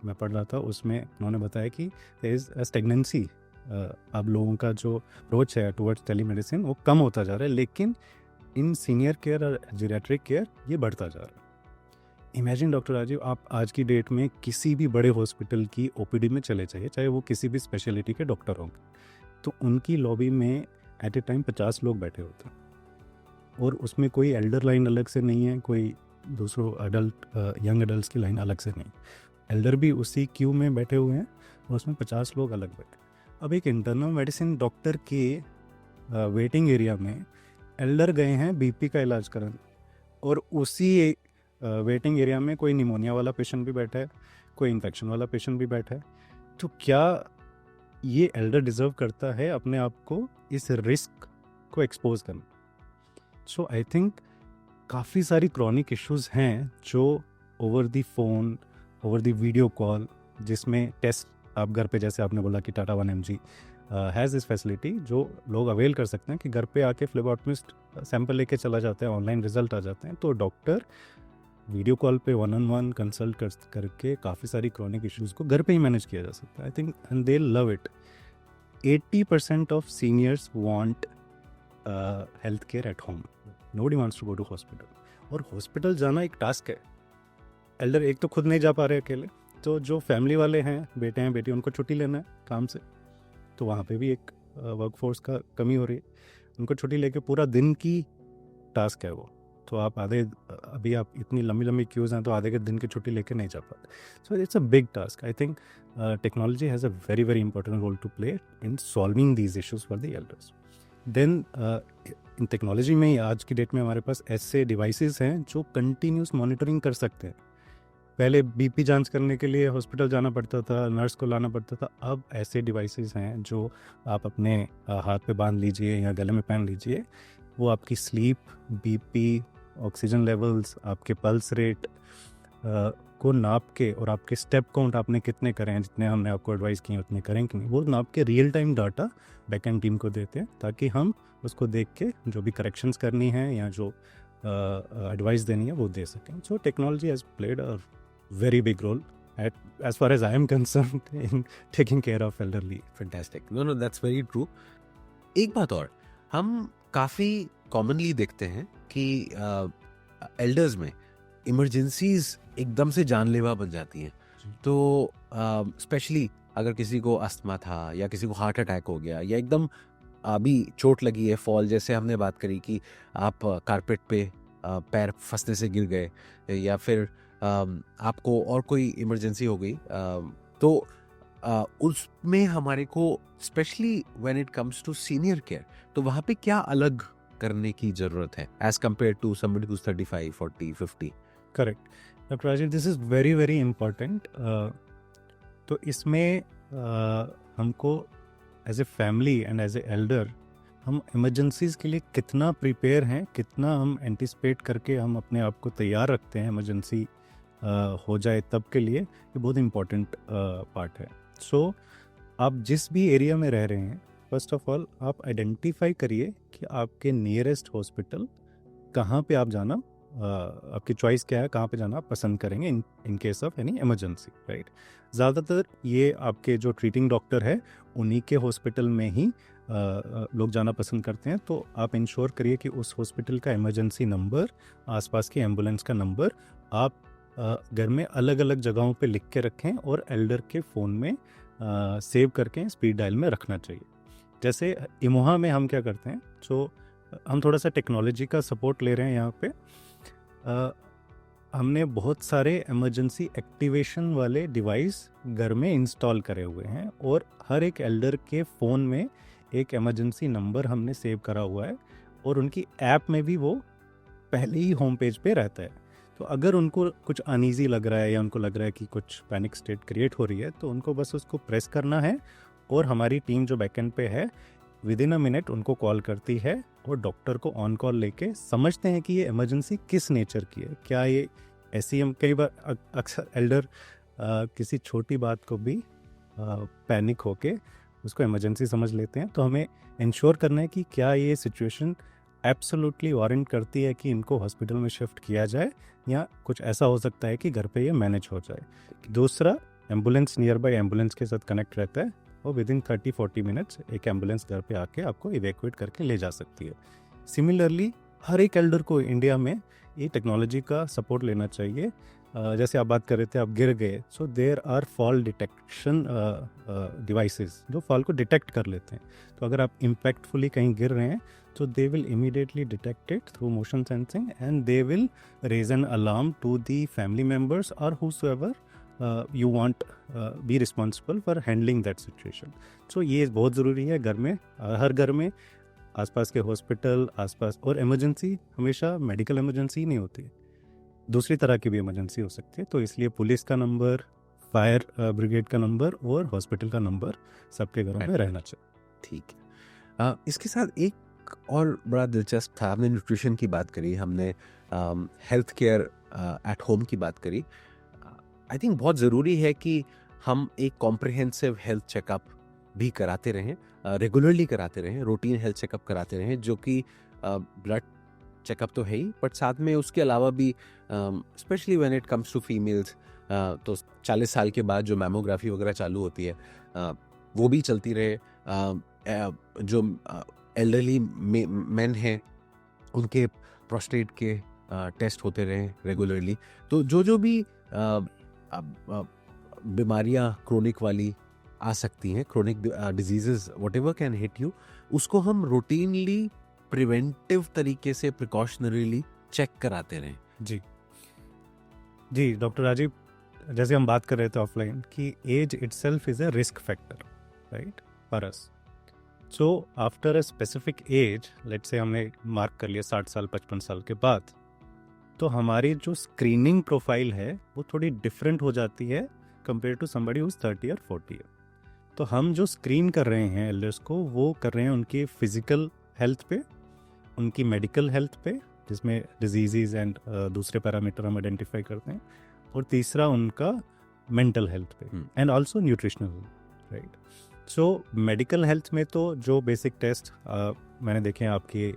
मैं पढ़ रहा था, उसमें उन्होंने बताया कि देयर इज़ अ स्टेगनेंसी, अब लोगों का जो अप्रोच है टुवर्ड्स टेलीमेडिसिन वो कम होता जा रहा है, लेकिन इन सीनियर केयर और जीरियाट्रिक केयर ये बढ़ता जा रहा है। इमेजिन डॉक्टर राजीव, आप आज की डेट में किसी भी बड़े हॉस्पिटल की ओपीडी में चले जाइए, चाहे वो किसी भी स्पेशलिटी के डॉक्टर होंगे, तो उनकी लॉबी में एट ए टाइम 50 लोग बैठे होते हैं, और उसमें कोई एल्डर लाइन अलग से नहीं है, कोई दूसरों अडल्ट यंग अडल्ट की लाइन अलग से नहीं, एल्डर भी उसी क्यू में बैठे हुए हैं और उसमें 50 लोग अलग बैठे। अब एक इंटरनल मेडिसिन डॉक्टर के वेटिंग एरिया में एल्डर गए हैं बीपी का इलाज कराने, और उसी वेटिंग एरिया में कोई निमोनिया वाला पेशेंट भी बैठा है, कोई इन्फेक्शन वाला पेशेंट भी बैठा है। तो क्या ये एल्डर डिज़र्व करता है अपने आप को इस रिस्क को एक्सपोज करना? सो आई थिंक काफ़ी सारी क्रॉनिक इश्यूज हैं जो over the phone, over the video call, जिसमें टेस्ट आप घर पे, जैसे आपने बोला कि Tata 1mg has this facility, जो लोग अवेल कर सकते हैं कि घर पे आके फ्लेबोटमिस्ट सैंपल लेके चला जाता है, ऑनलाइन रिजल्ट आ जाते हैं, तो डॉक्टर वीडियो कॉल पे 1-on-1 कंसल्ट करके काफ़ी सारी क्रॉनिक इश्यूज़ को घर पे ही मैनेज किया जा सकता है। I think and they love it. 80% of seniors want health care at home, nobody wants to go to hospital, और हॉस्पिटल जाना एक टास्क है। एल्डर एक तो खुद नहीं जा पा रहे अकेले, तो जो फैमिली वाले हैं, बेटे हैं बेटी, उनको छुट्टी लेना है काम से, तो वहाँ पे भी एक वर्कफोर्स का कमी हो रही है, उनको छुट्टी लेके पूरा दिन की टास्क है वो, तो आप अभी आप इतनी लंबी लंबी क्यूज़ हैं, तो आधे के दिन की छुट्टी लेके नहीं जा पाते। So it's a big task. I think technology has a very very important role to play in solving these issues for the elders. Then in technology में ही आज की डेट में हमारे पास ऐसे डिवाइसेस हैं जो कंटिन्यूस मॉनिटरिंग कर सकते हैं। पहले बीपी जांच करने के लिए हॉस्पिटल जाना पड़ता था, नर्स को लाना पड़ता था, अब ऐसे डिवाइसेस हैं जो आप अपने हाथ पे बांध लीजिए या गले में पहन लीजिए, वो आपकी स्लीप, बीपी, ऑक्सीजन लेवल्स, आपके पल्स रेट को नाप के, और आपके स्टेप काउंट आपने कितने करें हैं, जितने हमने आपको एडवाइस किए उतने करें कि नहीं, वो नाप के real time data backend team को देते हैं, ताकि हम उसको देख के जो भी करेक्शंस करनी है या जो एडवाइस देनी है वो दे सकें। So technology has played a very big role as far as I am concerned in taking care of elderly. Fantastic. No, that's very true. एक बात और, हम काफ़ी कॉमनली देखते हैं कि एल्डर्स में इमरजेंसीज एकदम से जानलेवा बन जाती हैं। तो स्पेशली अगर किसी को अस्थमा था या किसी को हार्ट अटैक हो गया या एकदम अभी चोट लगी है, फॉल, जैसे हमने बात करी कि आप कारपेट पे पैर फंसने से गिर गए, या फिर आपको और कोई इमरजेंसी हो गई, तो उसमें हमारे को specially when it comes to senior care, तो वहाँ पे क्या अलग करने की ज़रूरत है as compare to somebody who is 35, 40, 50? Correct doctor Rajiv, this is very very important. तो इसमें हमको as a family and as a elder, हम इमरजेंसीज़ के लिए कितना प्रिपेयर हैं, कितना हम एंटिसिपेट करके हम अपने आप को तैयार रखते हैं इमरजेंसी हो जाए तब के लिए, ये बहुत इम्पॉर्टेंट पार्ट है। सो आप जिस भी एरिया में रह रहे हैं, फर्स्ट ऑफ ऑल आप आइडेंटिफाई करिए कि आपके नियरेस्ट हॉस्पिटल कहाँ पे आप जाना, आपकी चॉइस क्या है, कहाँ पे जाना आप पसंद करेंगे in case of any emergency, right. ज़्यादातर ये आपके जो ट्रीटिंग डॉक्टर है उन्हीं के हॉस्पिटल में ही लोग जाना पसंद करते हैं, तो आप इंश्योर करिए कि उस हॉस्पिटल का इमरजेंसी नंबर, आसपास की एम्बुलेंस का नंबर आप घर में अलग अलग जगहों पे लिख के रखें और एल्डर के फ़ोन में सेव करके स्पीड डायल में रखना चाहिए। जैसे इमोहा में हम क्या करते हैं, जो हम थोड़ा सा टेक्नोलॉजी का सपोर्ट ले रहे हैं यहाँ पे, हमने बहुत सारे इमरजेंसी एक्टिवेशन वाले डिवाइस घर में इंस्टॉल करे हुए हैं, और हर एक एल्डर के फ़ोन में एक इमरजेंसी नंबर हमने सेव करा हुआ है, और उनकी ऐप में भी वो पहले ही होम पेज पे रहता है। तो अगर उनको कुछ अनईजी लग रहा है या उनको लग रहा है कि कुछ पैनिक स्टेट क्रिएट हो रही है, तो उनको बस उसको प्रेस करना है, और हमारी टीम जो बैकएंड पे है विदिन अ मिनट उनको कॉल करती है, और डॉक्टर को ऑन कॉल लेके समझते हैं कि ये इमरजेंसी किस नेचर की है। क्या ये ऐसी, हम कई बार अक्सर एल्डर किसी छोटी बात को भी पैनिक होके उसको इमरजेंसी समझ लेते हैं। तो हमें इंश्योर करना है कि क्या ये सिचुएशन एब्सोल्युटली वारंट करती है कि इनको हॉस्पिटल में शिफ्ट किया जाए, या कुछ ऐसा हो सकता है कि घर पे ये मैनेज हो जाए। दूसरा, एम्बुलेंस नियर बाय एम्बुलेंस के साथ कनेक्ट रहता है और विदिन 30-40 मिनट्स एक एम्बुलेंस घर पे आके आपको इवैक्यूएट करके ले जा सकती है। सिमिलरली हर एक एल्डर को इंडिया में ये टेक्नोलॉजी का सपोर्ट लेना चाहिए। जैसे आप बात कर रहे थे, आप गिर गए, so there are fall detection devices जो फॉल को डिटेक्ट कर लेते हैं। तो अगर आप इम्पैक्टफुली कहीं गिर रहे हैं तो they will immediately detect it through motion sensing and they will raise an alarm to the family members और whosoever you want be responsible for handling that situation. So ये बहुत ज़रूरी है घर में, हर घर में, आसपास के हॉस्पिटल आसपास। और इमरजेंसी हमेशा मेडिकल इमरजेंसी नहीं होती, दूसरी तरह की भी इमरजेंसी हो सकती है। तो इसलिए पुलिस का नंबर, फायर ब्रिगेड का नंबर और हॉस्पिटल का नंबर सबके घरों में रहना चाहिए। ठीक है। इसके साथ एक और बड़ा दिलचस्प था, हमने न्यूट्रिशन की बात करी, हमने हेल्थ केयर एट होम की बात करी। आई थिंक बहुत ज़रूरी है कि हम एक कॉम्प्रिहेंसिव हेल्थ चेकअप भी कराते रहें, रेगुलरली कराते रहें, रूटीन हेल्थ चेकअप कराते रहें, जो कि ब्लड चेकअप तो है ही, बट साथ में उसके अलावा भी specially when it comes to females, तो 40 साल के बाद जो मैमोग्राफी वगैरह चालू होती है वो भी चलती रहे। जो एल्डरली मेन हैं उनके प्रोस्टेट के टेस्ट होते रहें रेगुलरली। तो जो भी बीमारियां क्रोनिक वाली आ सकती हैं, chronic diseases whatever can hit you, उसको हम रूटीनली प्रिवेंटिव तरीके से प्रिकॉशनरीली चेक कराते रहें। जी डॉक्टर राजीव, जैसे हम बात कर रहे थे ऑफलाइन कि age itself is a risk factor, right, for us. So after a specific age, let's say हमने मार्क कर लिया 60 साल 55 साल के बाद, तो हमारी जो स्क्रीनिंग प्रोफाइल है वो थोड़ी डिफरेंट हो जाती है कंपेयर टू समबडी हुज 30 और 40 ईयर। तो हम जो स्क्रीन कर रहे हैं एल्डर्स को, वो कर रहे हैं उनकी फिजिकल हेल्थ पे, उनकी मेडिकल हेल्थ पे, जिसमें डिजीज़ एंड दूसरे पैरामीटर हम आइडेंटिफाई करते हैं, और तीसरा उनका मेंटल हेल्थ पे and also nutritional, right. So medical health में तो जो बेसिक टेस्ट मैंने देखे हैं आपकी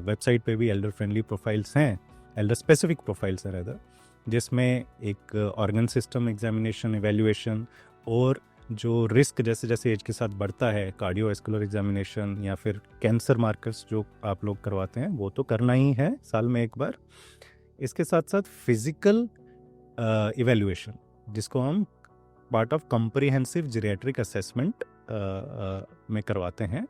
वेबसाइट पे भी, एल्डर फ्रेंडली प्रोफाइल्स हैं, एल्डर स्पेसिफिक प्रोफाइल्स है रेदर, जिसमें एक ऑर्गन सिस्टम एग्जामिनेशन, इवैल्यूएशन, और जो रिस्क जैसे जैसे एज के साथ बढ़ता है, कार्डियोवैस्कुलर एग्जामिनेशन या फिर कैंसर मार्कर्स जो आप लोग करवाते हैं, वो तो करना ही है साल में एक बार। इसके साथ साथ फिजिकल इवैल्यूएशन, जिसको हम part of comprehensive geriatric assessment में करवाते हैं,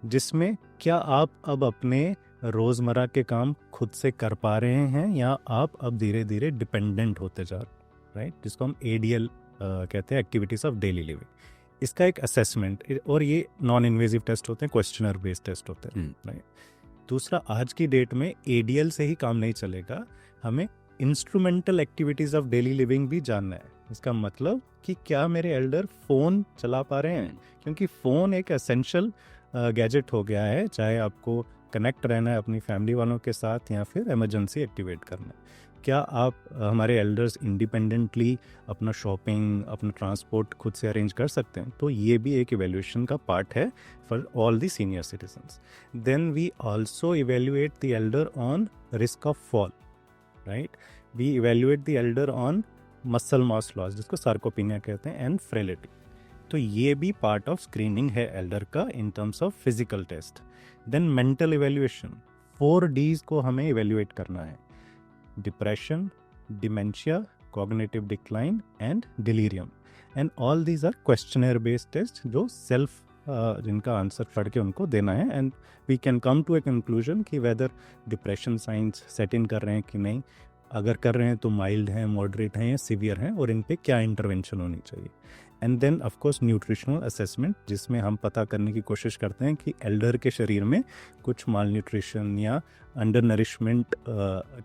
जिसमें क्या आप अब अपने रोज़मर्रा के काम खुद से कर पा रहे हैं या आप अब धीरे धीरे डिपेंडेंट होते जा रहे हैं, राइट, जिसको हम ADL कहते हैं, एक्टिविटीज़ ऑफ डेली लिविंग। इसका एक असेसमेंट, और ये नॉन इन्वेजिव टेस्ट होते हैं, क्वेश्चनर बेस्ड टेस्ट होते हैं, राइट। दूसरा, आज की डेट में ADL से ही काम नहीं चलेगा, हमें instrumental activities of daily living भी जानना है। इसका मतलब कि क्या मेरे एल्डर फ़ोन चला पा रहे हैं, क्योंकि फ़ोन एक एसेंशियल गैजेट हो गया है, चाहे आपको कनेक्ट रहना है अपनी फैमिली वालों के साथ या फिर इमरजेंसी एक्टिवेट करना है। क्या आप हमारे एल्डर्स इंडिपेंडेंटली अपना शॉपिंग, अपना ट्रांसपोर्ट खुद से अरेंज कर सकते हैं? तो ये भी एक इवैल्यूएशन का पार्ट है for all the senior citizens. Then we also evaluate the elder on risk of fall, right. We evaluate the elder on muscle mass loss, जिसको सार्कोपिनिया कहते हैं, एंड फ्रेलिटी। तो ये भी पार्ट ऑफ स्क्रीनिंग है elder का in terms of physical test. Then mental evaluation, 4 Ds को हमें इवैल्यूएट करना है: depression, dementia, cognitive decline and delirium. And all these are questionnaire based test जो सेल्फ जिनका आंसर पढ़ के उनको देना है, and we can come to a conclusion कि whether depression signs set in कर रहे हैं कि नहीं, अगर कर रहे हैं तो माइल्ड हैं, मॉडरेट हैं या सीवियर हैं, और इन पे क्या इंटरवेंशन होनी चाहिए। And then of course nutritional assessment, जिसमें हम पता करने की कोशिश करते हैं कि एल्डर के शरीर में कुछ माल न्यूट्रिशन या अंडर नरिशमेंट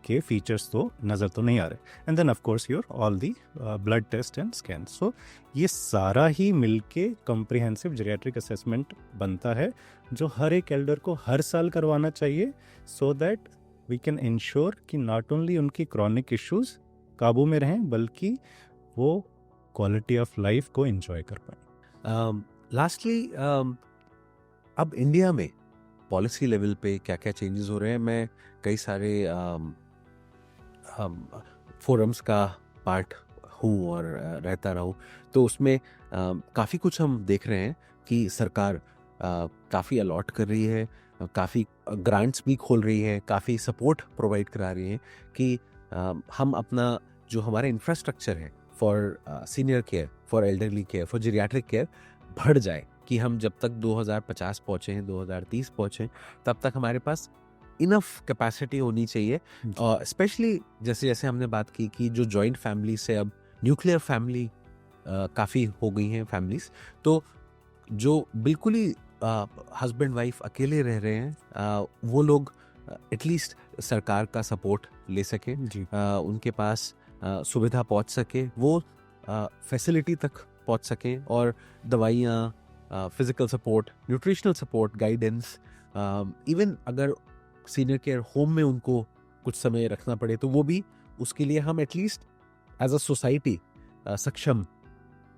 के फीचर्स तो नज़र तो नहीं आ रहे। And then of course your all the blood test and scan. So ये सारा ही मिलके कॉम्प्रिहेंसिव जीरियाट्रिक असेसमेंट बनता है, जो हर एक एल्डर को हर साल करवाना चाहिए, so that we can ensure कि नॉट ओनली उनकी क्रॉनिक इश्यूज काबू में रहें, बल्कि वो क्वालिटी ऑफ लाइफ को एंजॉय कर पाए। लास्टली अब इंडिया में पॉलिसी लेवल पे क्या क्या चेंजेस हो रहे हैं? मैं कई सारे फोरम्स का पार्ट हूँ और रहता रहा हूँ, तो उसमें काफ़ी कुछ हम देख रहे हैं कि सरकार काफ़ी अलॉट कर रही है, काफ़ी ग्रांट्स भी खोल रही है, काफ़ी सपोर्ट प्रोवाइड करा रही है कि हम अपना जो हमारा इंफ्रास्ट्रक्चर है for senior care, for elderly care, for geriatric care बढ़ जाए, कि हम जब तक 2050 पहुँचे हैं, 2030 पहुँचे, तब तक हमारे पास इनफ कैपेसिटी होनी चाहिए। और स्पेशली जैसे जैसे हमने बात की कि जो जॉइंट फैमिली से अब न्यूक्लियर फैमिली काफ़ी हो गई हैं फैमिलीज, तो जो बिल्कुल ही हस्बैंड वाइफ अकेले रह रहे हैं, वो लोग एटलीस्ट सरकार का सपोर्ट ले सकें, उनके पास सुविधा पहुंच सके, वो फैसिलिटी तक पहुंच सकें, और दवाइयाँ, physical support, nutritional support, guidance, even अगर सीनियर केयर होम में उनको कुछ समय रखना पड़े तो वो भी, उसके लिए हम एटलीस्ट एज अ सोसाइटी सक्षम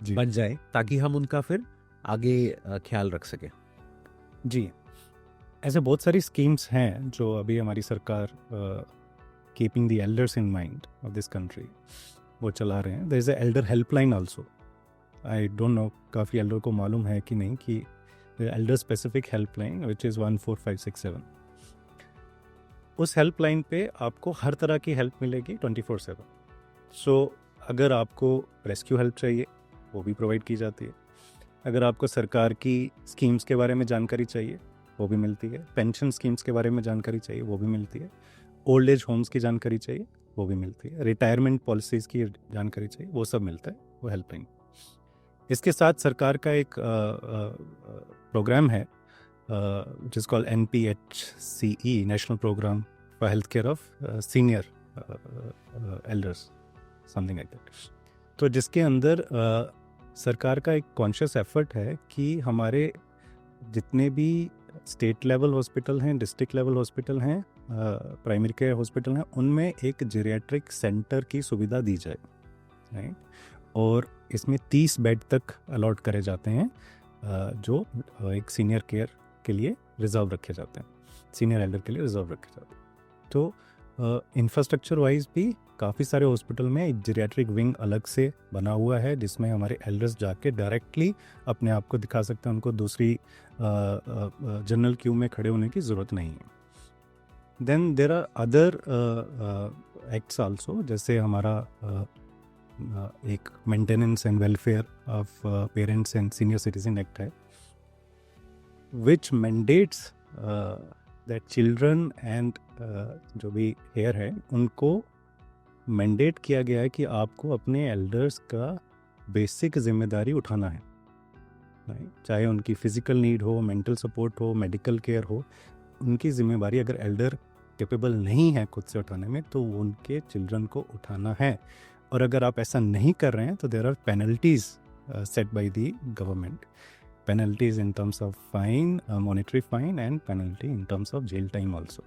बन जाए, ताकि हम उनका फिर आगे ख्याल रख सकें। जी, ऐसे बहुत सारी स्कीम्स हैं जो अभी हमारी सरकार keeping the elders in mind of this country वो चला रहे हैं। There is a elder helpline also. I don't know, काफ़ी एल्डर को मालूम है कि नहीं, कि elder specific helpline which is 14567। उस हेल्पलाइन पे आपको हर तरह की हेल्प मिलेगी 24/7। सो अगर आपको रेस्क्यू हेल्प चाहिए वो भी प्रोवाइड की जाती है, अगर आपको सरकार की स्कीम्स के बारे में जानकारी चाहिए वो भी मिलती है, पेंशन स्कीम्स के बारे में जानकारी चाहिए वो भी मिलती है, ओल्ड एज होम्स की जानकारी चाहिए वो भी मिलती है, रिटायरमेंट पॉलिसीज़ की जानकारी चाहिए वो सब मिलता है वो हेल्पलाइन। इसके साथ सरकार का एक प्रोग्राम है which is called NPHCE, National Program for Healthcare of Senior Elders, something like that. तो जिसके अंदर सरकार का एक कॉन्शियस एफर्ट है कि हमारे जितने भी स्टेट लेवल हॉस्पिटल हैं, डिस्ट्रिक्ट लेवल हॉस्पिटल हैं, प्राइमरी केयर हॉस्पिटल हैं, उनमें एक जीरियाट्रिक सेंटर की सुविधा दी जाए, राइट। और इसमें 30 बेड तक अलॉट करे जाते हैं जो एक सीनियर केयर के लिए रिजर्व रखे जाते हैं, सीनियर एल्डर के लिए रिजर्व रखे जाते हैं। तो इंफ्रास्ट्रक्चर वाइज भी काफ़ी सारे हॉस्पिटल में एक जीरियाट्रिक विंग अलग से बना हुआ है, जिसमें हमारे एल्डर्स जाके डायरेक्टली अपने आप को दिखा सकते हैं, उनको दूसरी जनरल क्यू में खड़े होने की ज़रूरत नहीं है। Then there are other acts also, जैसे हमारा एक maintenance and welfare of parents and senior citizen act है, which mandates that children and जो भी हेयर है उनको मैंडेट किया गया है कि आपको अपने एल्डर्स का बेसिक जिम्मेदारी उठाना है, चाहे उनकी फिजिकल नीड हो, मेंटल सपोर्ट हो, मेडिकल केयर हो, उनकी जिम्मेदारी अगर एल्डर कैपेबल नहीं है खुद से उठाने में तो उनके चिल्ड्रन को उठाना है। और अगर आप ऐसा नहीं कर रहे हैं तो there are penalties set by the government, penalties in terms of fine, monetary fine and penalty in terms of jail time also.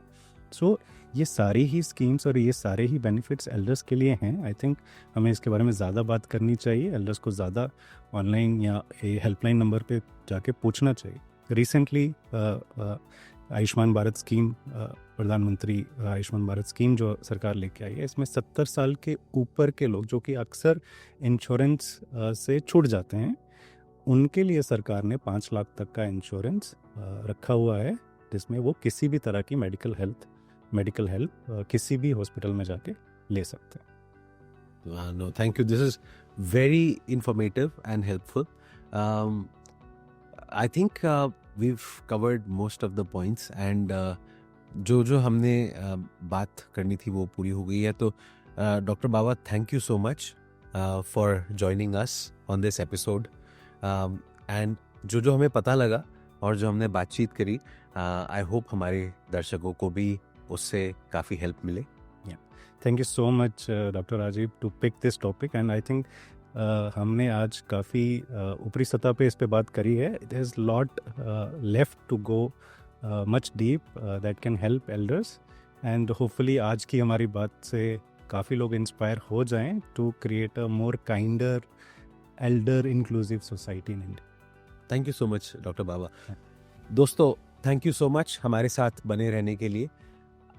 So ये सारी ही स्कीम्स और ये सारे ही बेनिफिट्स एल्डर्स के लिए हैं। आई थिंक हमें इसके बारे में ज़्यादा बात करनी चाहिए, एल्डर्स को ज़्यादा ऑनलाइन या हेल्पलाइन नंबर पे जाके पूछना चाहिए। रिसेंटली आयुष्मान भारत स्कीम, प्रधानमंत्री आयुष्मान भारत स्कीम जो सरकार लेके आई है, इसमें 70 साल के ऊपर के लोग जो कि अक्सर इंश्योरेंस से छूट जाते हैं, उनके लिए सरकार ने 5 लाख तक का इंश्योरेंस रखा हुआ है, जिसमें वो किसी भी तरह की मेडिकल हेल्प किसी भी हॉस्पिटल में जाके ले सकते हैं। No, thank you. This is very informative and helpful. I think we've covered most of the points and जो हमने बात करनी थी वो पूरी हो गई है। तो doctor Baba, thank you so much for joining us on this episode. And जो हमें पता लगा और जो हमने बातचीत करी, आई होप हमारे दर्शकों को भी उससे काफ़ी हेल्प मिले। Thank you so much doctor Rajeev to pick this topic and I think हमने आज काफ़ी ऊपरी सतह पे इस पे बात करी है। There is lot left to go much deep that can help elders and hopefully आज की हमारी बात से काफ़ी लोग इंस्पायर हो जाएं to create a more kinder elder inclusive society in India. Thank you so much doctor Baba. दोस्तों, थैंक यू सो मच हमारे साथ बने रहने के लिए।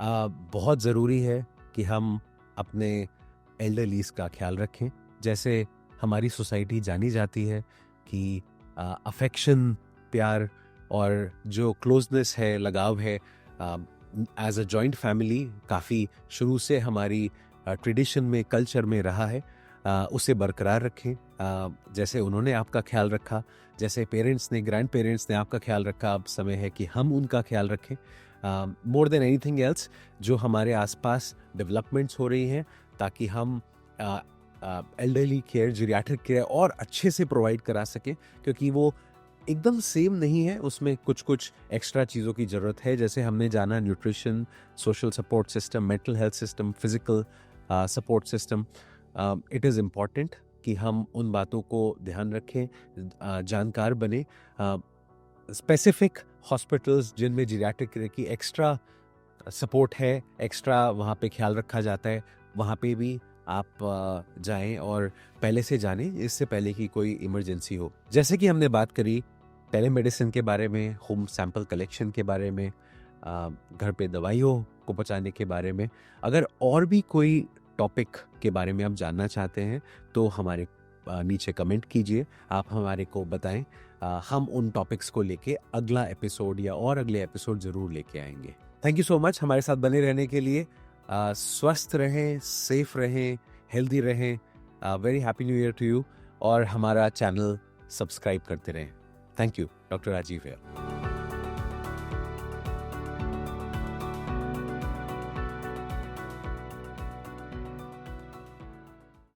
बहुत ज़रूरी है कि हम अपने एल्डरलीज का ख्याल रखें। जैसे हमारी सोसाइटी जानी जाती है कि अफेक्शन, प्यार और जो क्लोजनेस है, लगाव है, एज अ जॉइंट फैमिली काफ़ी शुरू से हमारी ट्रेडिशन में, कल्चर में रहा है। उसे बरकरार रखें। जैसे उन्होंने आपका ख्याल रखा, जैसे पेरेंट्स ने, ग्रैंड पेरेंट्स ने आपका ख्याल रखा, अब समय है कि हम उनका ख्याल रखें। मोर देन एनीथिंग एल्स, जो हमारे आसपास डेवलपमेंट्स हो रही हैं, ताकि हम एल्डरली केयर, जीरियाट्रिक केयर और अच्छे से प्रोवाइड करा सकें, क्योंकि वो एकदम सेम नहीं है, उसमें कुछ कुछ एक्स्ट्रा चीज़ों की ज़रूरत है। जैसे हमने जाना nutrition, social support system, mental health system, physical support system. It is important कि हम उन बातों को ध्यान रखें, जानकार बने। स्पेसिफिक हॉस्पिटल्स जिनमें जीरियाट्रिक केयर की एक्स्ट्रा सपोर्ट है, एक्स्ट्रा वहाँ पे ख्याल रखा जाता है, वहाँ पे भी आप जाएं और पहले से जानें, इससे पहले कि कोई इमरजेंसी हो। जैसे कि हमने बात करी टेलीमेडिसिन के बारे में, होम सैंपल कलेक्शन के बारे में, घर पे दवाइयों को पहुंचाने के बारे में। अगर और भी कोई टॉपिक के बारे में आप जानना चाहते हैं तो हमारे नीचे कमेंट कीजिए, आप हमारे को बताएं। हम उन टॉपिक्स को लेके अगला एपिसोड या और अगले एपिसोड ज़रूर लेके आएंगे। थैंक यू सो मच हमारे साथ बने रहने के लिए। स्वस्थ रहें, सेफ रहें, हेल्दी रहें। Very happy new year to you. और हमारा चैनल सब्सक्राइब करते रहें। Thank you. डॉक्टर राजीव है।